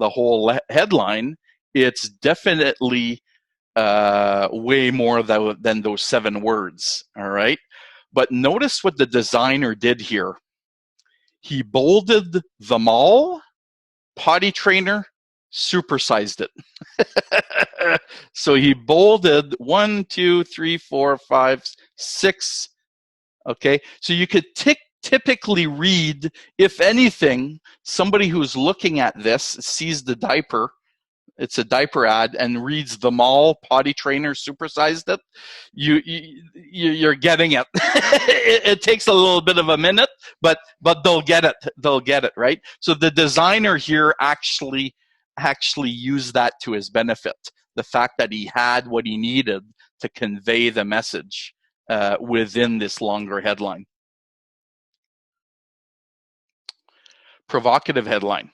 headline, it's definitely way more than those 7 words. All right. But notice what the designer did here. He bolded them all, potty trainer, supersized it. So he bolded 1, 2, 3, 4, 5, 6. Okay. So you could typically read, if anything, somebody who's looking at this sees the diaper. It's a diaper ad and reads them all, potty trainer, supersized it. You're getting it. It takes a little bit of a minute, but they'll get it. They'll get it, right? So the designer here actually used that to his benefit. The fact that he had what he needed to convey the message within this longer headline. Provocative headline.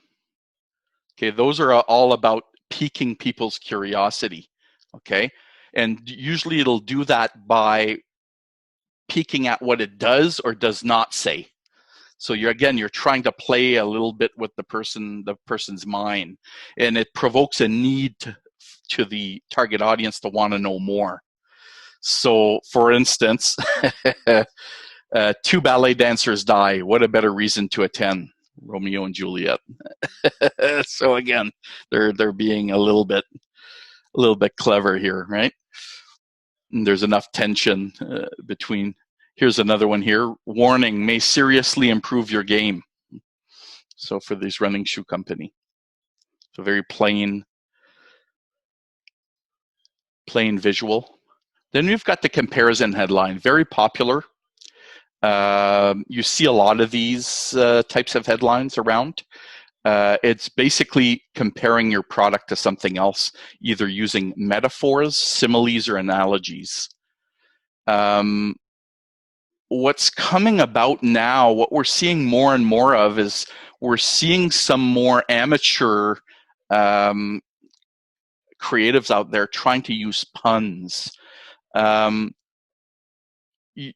Okay, those are all about piquing people's curiosity, okay? And usually it'll do that by peeking at what it does or does not say. So you're trying to play a little bit with the person's mind, and it provokes a need to the target audience to want to know more. So, for instance, 2 ballet dancers die. What a better reason to attend? Romeo and Juliet. So again, they're being a little bit clever here, right? And there's enough tension between. Here's another one here. Warning: may seriously improve your game. So for this running shoe company, so very plain visual. Then we've got the comparison headline, very popular. You see a lot of these types of headlines around. It's basically comparing your product to something else, either using metaphors, similes, or analogies. What's coming about now, what we're seeing more and more of is we're seeing some more amateur creatives out there trying to use puns.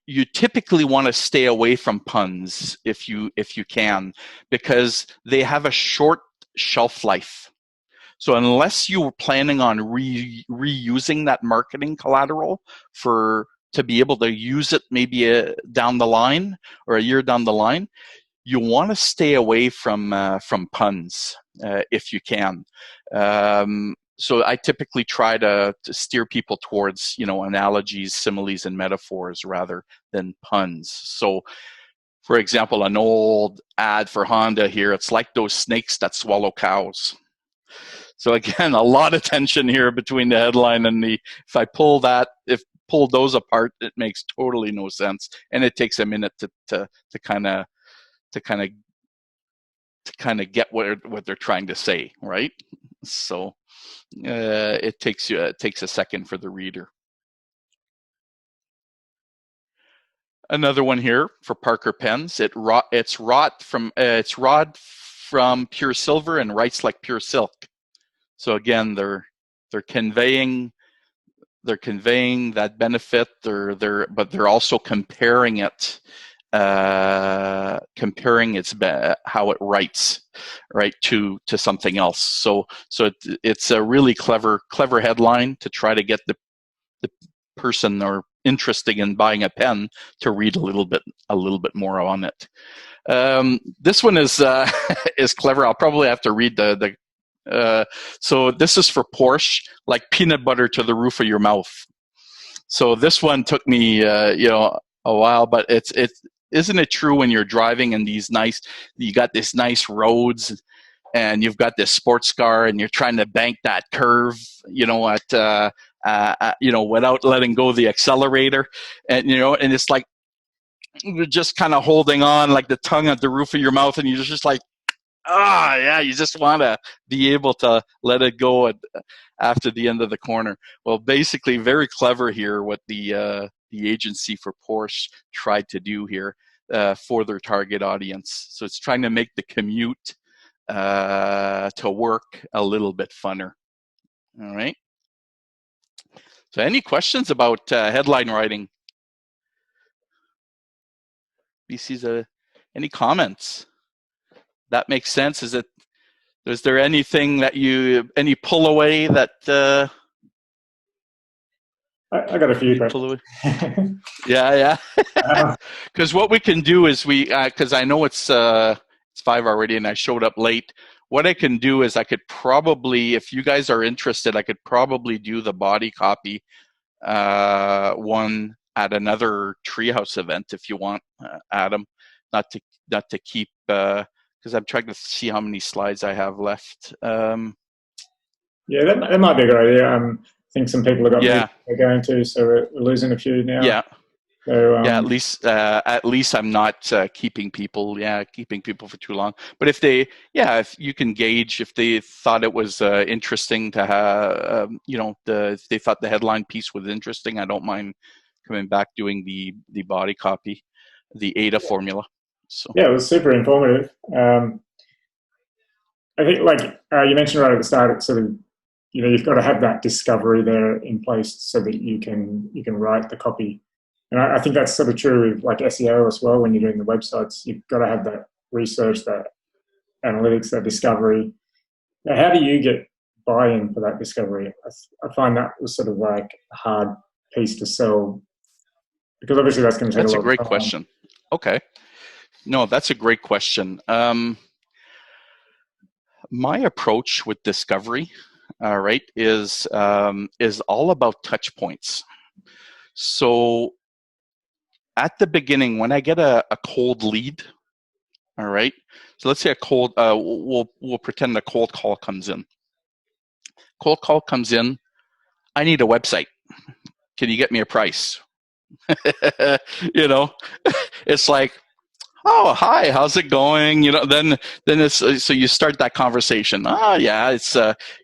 You typically want to stay away from puns if you can, because they have a short shelf life. So unless you're planning on reusing that marketing collateral to be able to use it maybe down the line or a year down the line, you want to stay away from puns if you can. So I typically try to steer people towards, analogies, similes, and metaphors rather than puns. So, for example, an old ad for Honda here, it's like those snakes that swallow cows. So again, a lot of tension here between the headline and if I pull those apart, it makes totally no sense. And it takes a minute to kind of get what they're trying to say, right? So it takes a second for the reader. Another one here for Parker pens. It's wrought from pure silver and writes like pure silk. So again, they're conveying that benefit. But they're also comparing it. Comparing how it writes, right, to something else. So it's a really clever headline to try to get the person or interested in buying a pen to read a little bit more on it. This one is clever. I'll probably have to read so this is for Porsche, like peanut butter to the roof of your mouth. So this one took me a while, but it's isn't it true when you're driving in you got this nice roads and you've got this sports car and you're trying to bank that curve, without letting go of the accelerator, and and it's like you're just kind of holding on, like the tongue at the roof of your mouth, and you're just like, yeah, you just want to be able to let it go after the end of the corner. Well, basically, very clever here what the agency for Porsche tried to do here for their target audience. So it's trying to make the commute to work a little bit funner. All right. So any questions about headline writing? BC's any comments? That makes sense. Is there anything that any pull away that I got a few questions. Yeah. Because what we can do is because I know it's 5 already and I showed up late. What I can do is I could probably, if you guys are interested, I could probably do the body copy one at another Treehouse event if you want, Adam. Not to keep because I'm trying to see how many slides I have left. Yeah, that might be a good idea. I think some people have got they're going to, so we're losing a few now. Yeah. So, at least I'm not keeping people for too long. But if you can gauge if they thought it was interesting to have, if they thought the headline piece was interesting, I don't mind coming back doing the body copy, the A.I.D.A formula. So yeah, it was super informative. I think, like you mentioned right at the start, it's sort of, you've got to have that discovery there in place so that you can write the copy. And I think that's sort of true with like SEO as well. When you're doing the websites, you've got to have that research, that analytics, that discovery. Now, how do you get buy-in for that discovery? I find that was sort of like a hard piece to sell, because obviously that's going to take a lot of time. That's a great question. Okay. No, that's a great question. My approach with discovery, is all about touch points. So at the beginning, when I get a cold lead, all right. So let's say a cold. We'll pretend a cold call comes in. Cold call comes in. I need a website. Can you get me a price? It's like, oh, hi, how's it going? Then it's so you start that conversation. It's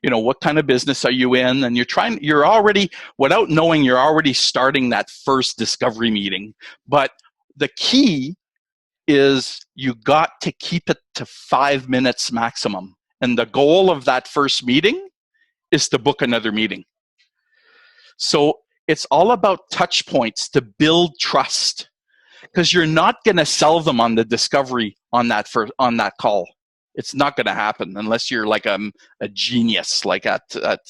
what kind of business are you in? And you're already, without knowing, you're already starting that first discovery meeting. But the key is you got to keep it to 5 minutes maximum. And the goal of that first meeting is to book another meeting. So it's all about touch points to build trust, because you're not going to sell them on the discovery on that call. It's not going to happen unless you're like a genius, like at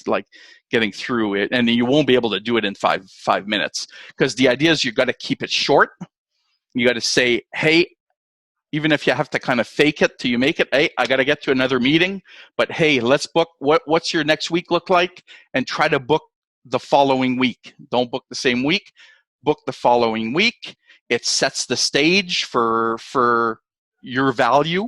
like getting through it, and you won't be able to do it in five minutes. Because the idea is you got to keep it short. You got to say, hey, even if you have to kind of fake it till you make it, hey, I got to get to another meeting, but hey, let's book. What's your next week look like? And try to book the following week. Don't book the same week. Book the following week. It sets the stage for your value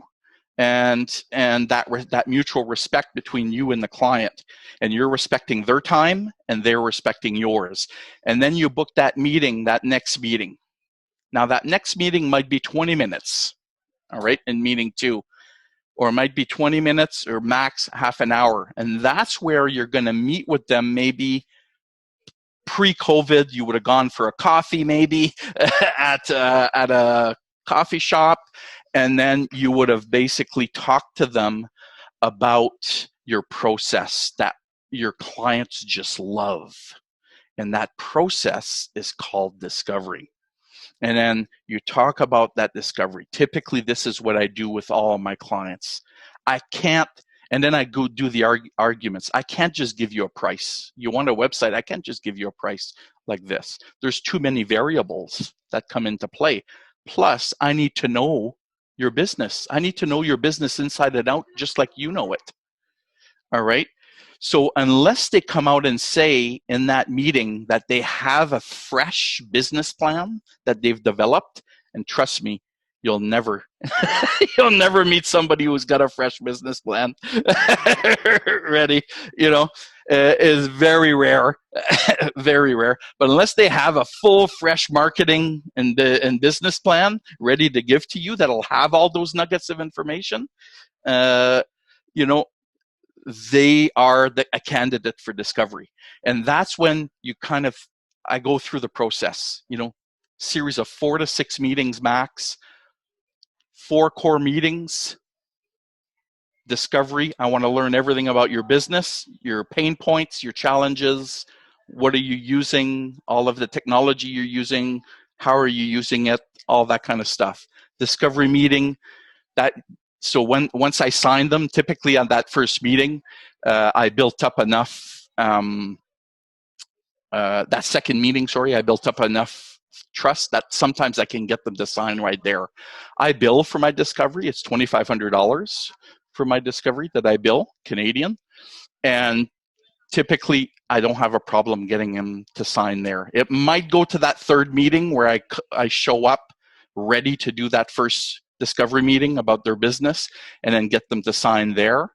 and that mutual respect between you and the client, and you're respecting their time and they're respecting yours. And then you book that next meeting. Now that next meeting might be 20 minutes, all right, in meeting 2, or it might be 20 minutes or max half an hour. And that's where you're going to meet with them. Maybe pre-COVID, you would have gone for a coffee maybe at a coffee shop, and then you would have basically talked to them about your process that your clients just love. And that process is called discovery. And then you talk about that discovery. Typically, this is what I do with all of my clients. And then I go do the arguments. I can't just give you a price. You want a website, I can't just give you a price like this. There's too many variables that come into play. Plus, I need to know your business. I need to know your business inside and out, just like you know it. All right? So unless they come out and say in that meeting that they have a fresh business plan that they've developed, and trust me, you'll never you'll never meet somebody who's got a fresh business plan ready. Is very rare. Very rare. But unless they have a full fresh marketing and business plan ready to give to you that'll have all those nuggets of information, they are a candidate for discovery. And that's when I go through the process, series of 4 to 6 meetings max, 4 core meetings. Discovery, I want to learn everything about your business, your pain points, your challenges. What are you using? All of the technology you're using. How are you using it? All that kind of stuff. Discovery meeting. So once I signed them, typically on that first meeting, I built up enough. That second meeting, I built up enough trust that sometimes I can get them to sign right there. I bill for my discovery. It's $2,500 for my discovery that I bill, Canadian. And typically, I don't have a problem getting them to sign there. It might go to that third meeting where I show up ready to do that first discovery meeting about their business and then get them to sign there.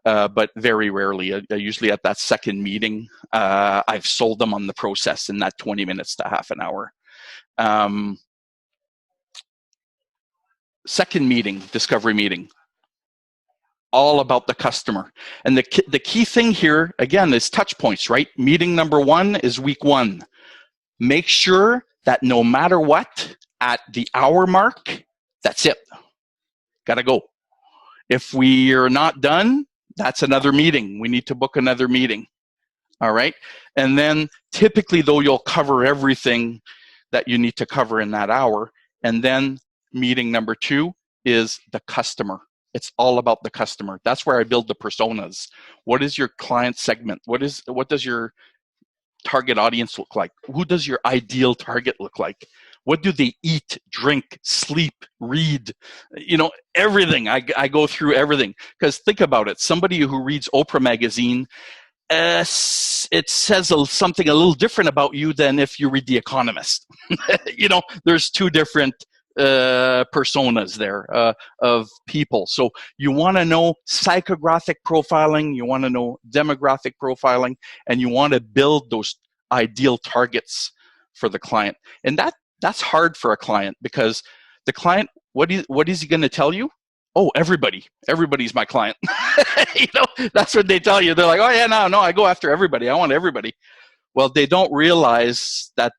But very rarely. Usually at that second meeting, I've sold them on the process in that 20 minutes to half an hour. Second meeting, discovery meeting, all about the customer. And the key thing here, again, is touch points, right? Meeting number 1 is week 1. Make sure that no matter what, at the hour mark, that's it. Gotta go. If we are not done, that's another meeting. We need to book another meeting. All right? And then typically, though, you'll cover everything that you need to cover in that hour. And then meeting number 2 is the customer. It's all about the customer. That's where I build the personas. What is your client segment? What does your target audience look like? Who does your ideal target look like? What do they eat, drink, sleep, read? Everything. I go through everything. Because think about it. Somebody who reads Oprah magazine, it says something a little different about you than if you read The Economist. There's 2 different personas there of people. So you want to know psychographic profiling, you want to know demographic profiling, and you want to build those ideal targets for the client. And that's hard for a client, because the client, what is he going to tell you? Oh, everybody's my client. That's what they tell you. They're like, oh yeah, no, I go after everybody. I want everybody. Well, they don't realize that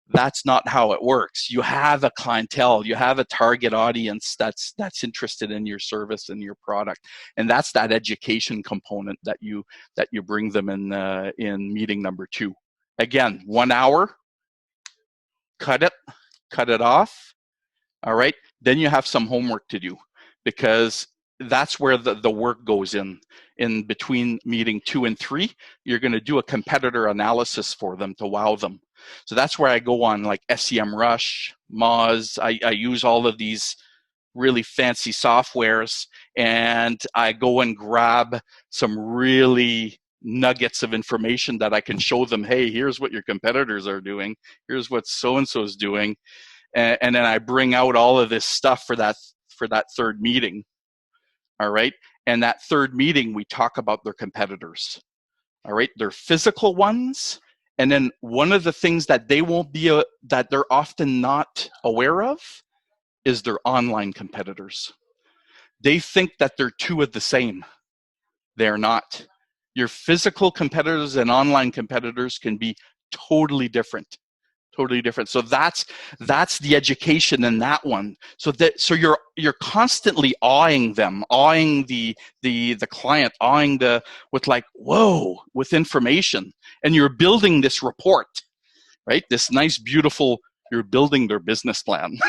that's not how it works. You have a clientele, you have a target audience that's interested in your service and your product, and that's that education component that you bring them in meeting number 2. Again, 1 hour, cut it off. All right, then you have some homework to do, because that's where the work goes in between meeting 2 and 3. You're going to do a competitor analysis for them to wow them. So that's where I go on like SEMrush, Moz. I use all of these really fancy softwares, and I go and grab some really nuggets of information that I can show them. Hey, here's what your competitors are doing. Here's what so-and-so is doing. And then I bring out all of this stuff for that third meeting. All right. And that third meeting, we talk about their competitors. All right. Their physical ones. And then one of the things that they won't be, that they're often not aware of, is their online competitors. They think that they're 2 of the same. They're not. Your physical competitors and online competitors can be totally different. Totally different. So that's the education in that one. So you're constantly awing them, awing the client, awing with information, and you're building this report, right? This nice, beautiful. You're building their business plan,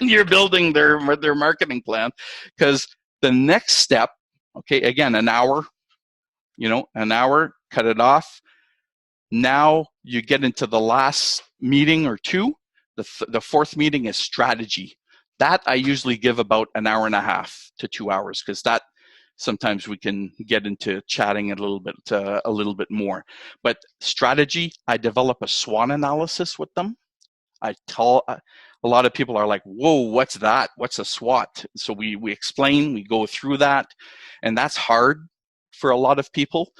and you're building their marketing plan, because the next step. Okay, again, an hour. An hour. Cut it off. Now you get into the last meeting or 2. The fourth meeting is strategy. That I usually give about an hour and a half to 2 hours, because that sometimes we can get into chatting a little bit more. But strategy, I develop a SWOT analysis with them. a lot of people are like, whoa, what's that? What's a SWOT? So we explain, we go through that, and that's hard for a lot of people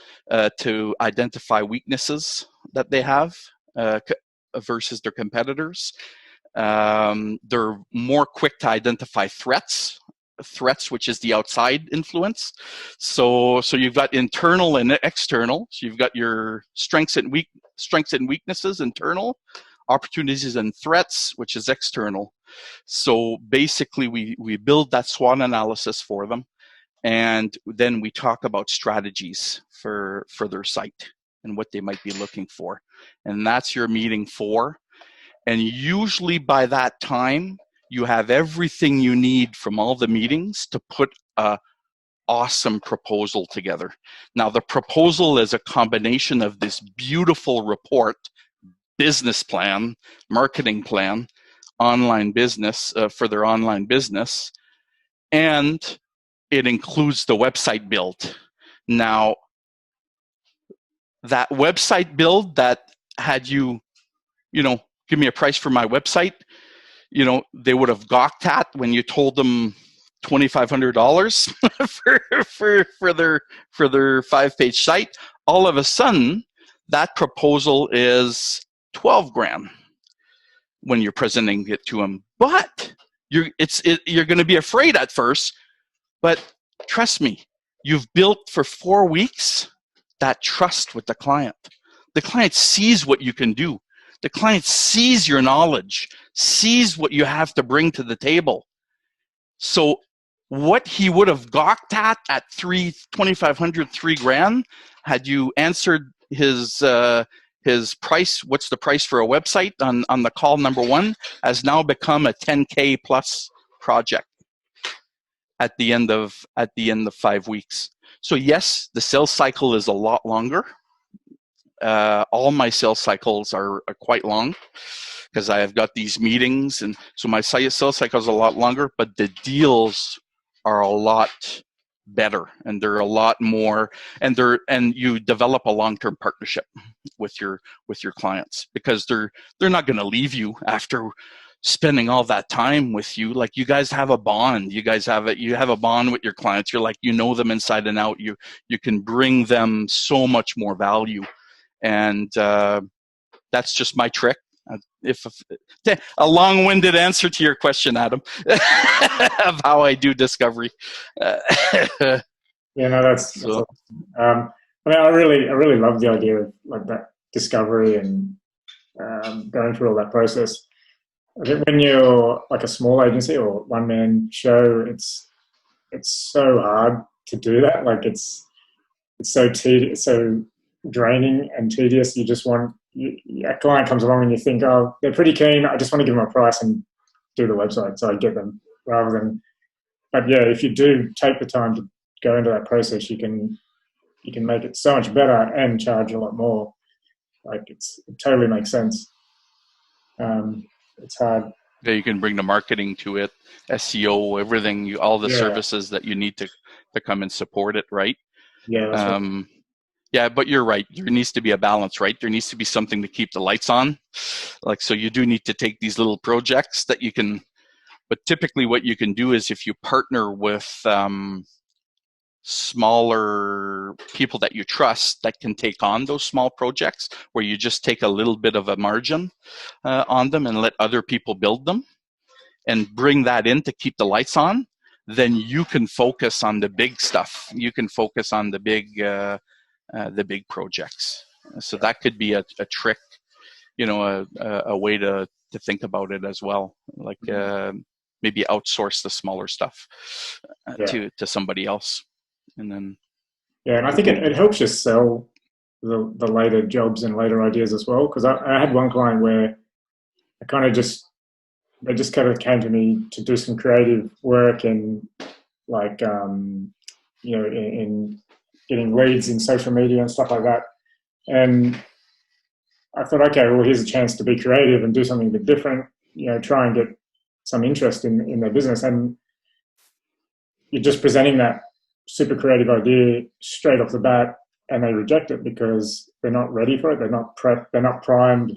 to identify weaknesses that they have versus their competitors. They're more quick to identify threats, which is the outside influence. So you've got internal and external. So you've got your strengths and weaknesses, internal, opportunities and threats, which is external. So basically we build that SWOT analysis for them, and then we talk about strategies for their site and what they might be looking for. And that's your meeting 4. And usually by that time, you have everything you need from all the meetings to put a awesome proposal together. Now, the proposal is a combination of this beautiful report, business plan, marketing plan, online business for their online business, and it includes the website build. Now, that website build that had you know, give me a price for my website, you know, they would have gawked at when you told them $2,500 for their 5-page site. All of a sudden, that proposal is 12 grand when you're presenting it to them. But you're going to be afraid at first, but trust me, you've built for 4 weeks that trust with the client. The client sees what you can do. The client sees your knowledge, sees what you have to bring to the table. So what he would have gawked at $2,500, $3 grand, had you answered his price, what's the price for a website on the call number 1, has now become a 10K plus project at the end of 5 weeks. So yes, the sales cycle is a lot longer. All my sales cycles are quite long because I have got these meetings, and so my sales cycle is a lot longer, but the deals are a lot better, and they're a lot more, and you develop a long-term partnership with your clients, because they're not going to leave you after spending all that time with you. Like, you guys have a bond. You have a bond with your clients. You're like, you know them inside and out. You can bring them so much more value. And that's just my trick. A long-winded answer to your question, Adam, of how I do discovery. Yeah, no, that's awesome. I mean, I really love the idea of like that discovery and going through all that process. I think when you're like a small agency or one-man show, it's so hard to do that. Like, it's so tedious, so draining and tedious. You just want, a client comes along and you think, oh, they're pretty keen, I just want to give them a price and do the website so I get them, rather than, but yeah, if you do take the time to go into that process, you can make it so much better and charge a lot more. Like, it totally makes sense. It's hard. Yeah, you can bring the marketing to it, SEO, everything, all the services that you need to come and support it, right? Yeah, that's right. Yeah, but you're right. There needs to be a balance, right? There needs to be something to keep the lights on. Like, so you do need to take these little projects that you can, but typically what you can do is, if you partner with smaller people that you trust that can take on those small projects, where you just take a little bit of a margin on them and let other people build them and bring that in to keep the lights on, then you can focus on the big stuff. You can focus on the big projects. So that could be a trick, you know, a way to think about it as well. Like, maybe outsource the smaller stuff to somebody else. And then, yeah, and I think it helps you sell the later jobs and later ideas as well. Because I had one client where they just kind of came to me to do some creative work and, like, you know, in getting leads in social media and stuff like that. And I thought, okay, well, here's a chance to be creative and do something a bit different, you know, try and get some interest in their business. And you're just presenting that super creative idea straight off the bat, and they reject it because they're not ready for it. They're not prepped. They're not primed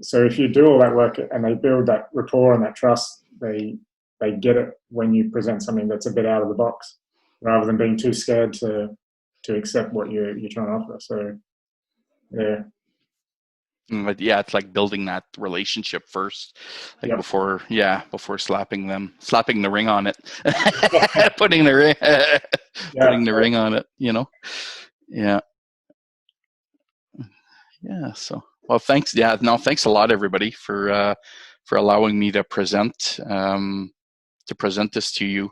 so if you do all that work and they build that rapport and that trust, they get it when you present something that's a bit out of the box, rather than being too scared to accept what you're trying to offer. So yeah. But yeah, it's like building that relationship first, like Yep. before slapping the ring on it, putting the ring, putting the ring on it, you know. Yeah. So, well, thanks. Yeah, no, thanks a lot, everybody, for allowing me to present this to you.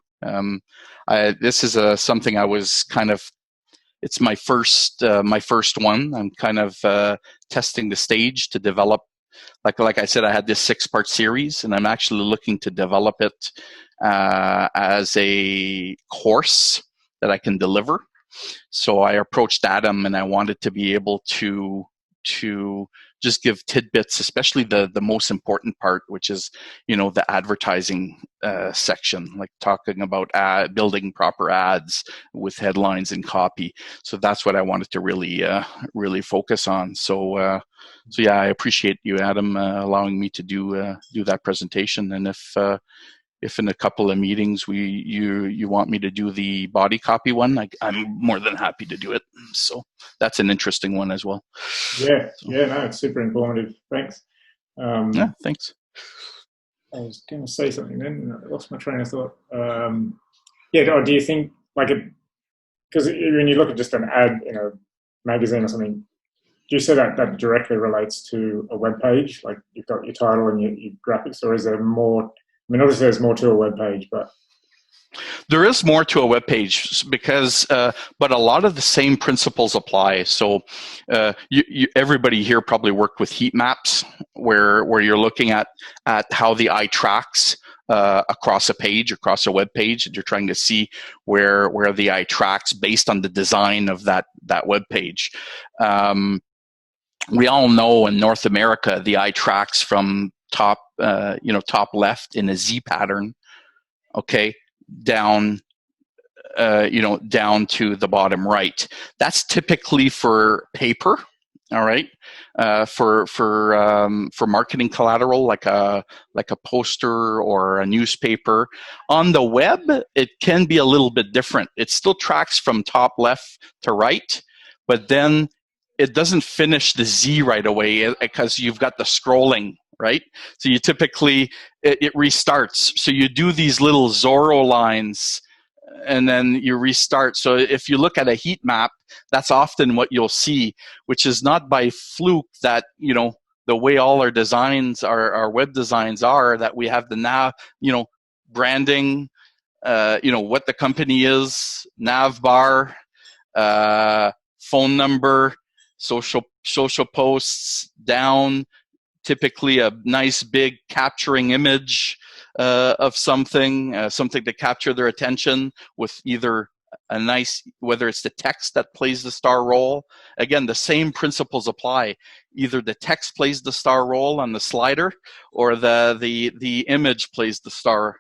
This is something I was kind of. It's my first one. I'm kind of testing the stage to develop. Like I said, I had this 6-part series, and I'm actually looking to develop it as a course that I can deliver. So I approached Adam, and I wanted to be able to just give tidbits, especially the most important part, which is, you know, the advertising section, like talking about building proper ads with headlines and copy. So that's what I wanted to really focus on. So yeah, I appreciate you, Adam, allowing me to do that presentation. And if in a couple of meetings you want me to do the body copy one, I'm more than happy to do it. So that's an interesting one as well. Yeah, no, it's super informative. Thanks. Yeah, thanks. I was going to say something then, I lost my train of thought. Yeah, do you think, like, because when you look at just an ad in a magazine or something, do you say that directly relates to a web page? Like, you've got your title and your graphics, or is there more? I mean, obviously there's more to a web page, but there is more to a web page because, but a lot of the same principles apply. So, everybody here probably worked with heat maps, where you're looking at how the eye tracks across a page, across a web page, and you're trying to see where the eye tracks based on the design of that web page. We all know in North America, the eye tracks from top left in a Z pattern, okay, down to the bottom right. That's typically for paper, all right, for marketing collateral, like a poster or a newspaper. On the web, it can be a little bit different. It still tracks from top left to right, but then it doesn't finish the Z right away because you've got the scrolling, right? So you typically, it restarts. So you do these little Zorro lines and then you restart. So if you look at a heat map, that's often what you'll see, which is not by fluke that, you know, the way all our designs, our web designs are, that we have the nav, you know, branding, what the company is, nav bar, phone number, social posts down, typically a nice big capturing image of something to capture their attention with either a nice, whether it's the text that plays the star role. Again, the same principles apply. Either the text plays the star role on the slider, or the image plays the star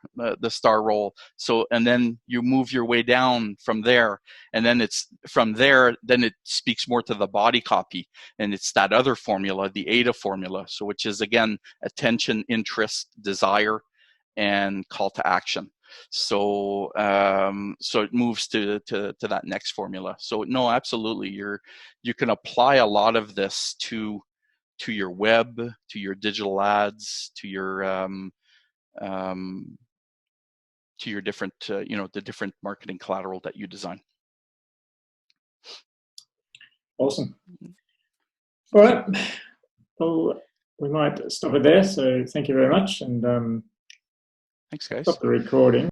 role. So, and then you move your way down from there, and then it's from there. Then it speaks more to the body copy, and it's that other formula, the A.I.D.A formula. So, which is again attention, interest, desire, and call to action. So it moves to that next formula. So no, absolutely, you can apply a lot of this to your web, to your digital ads, to your different the different marketing collateral that you design. Awesome. All right. Well, we might stop it there. So thank you very much, and thanks, guys. Stop the recording.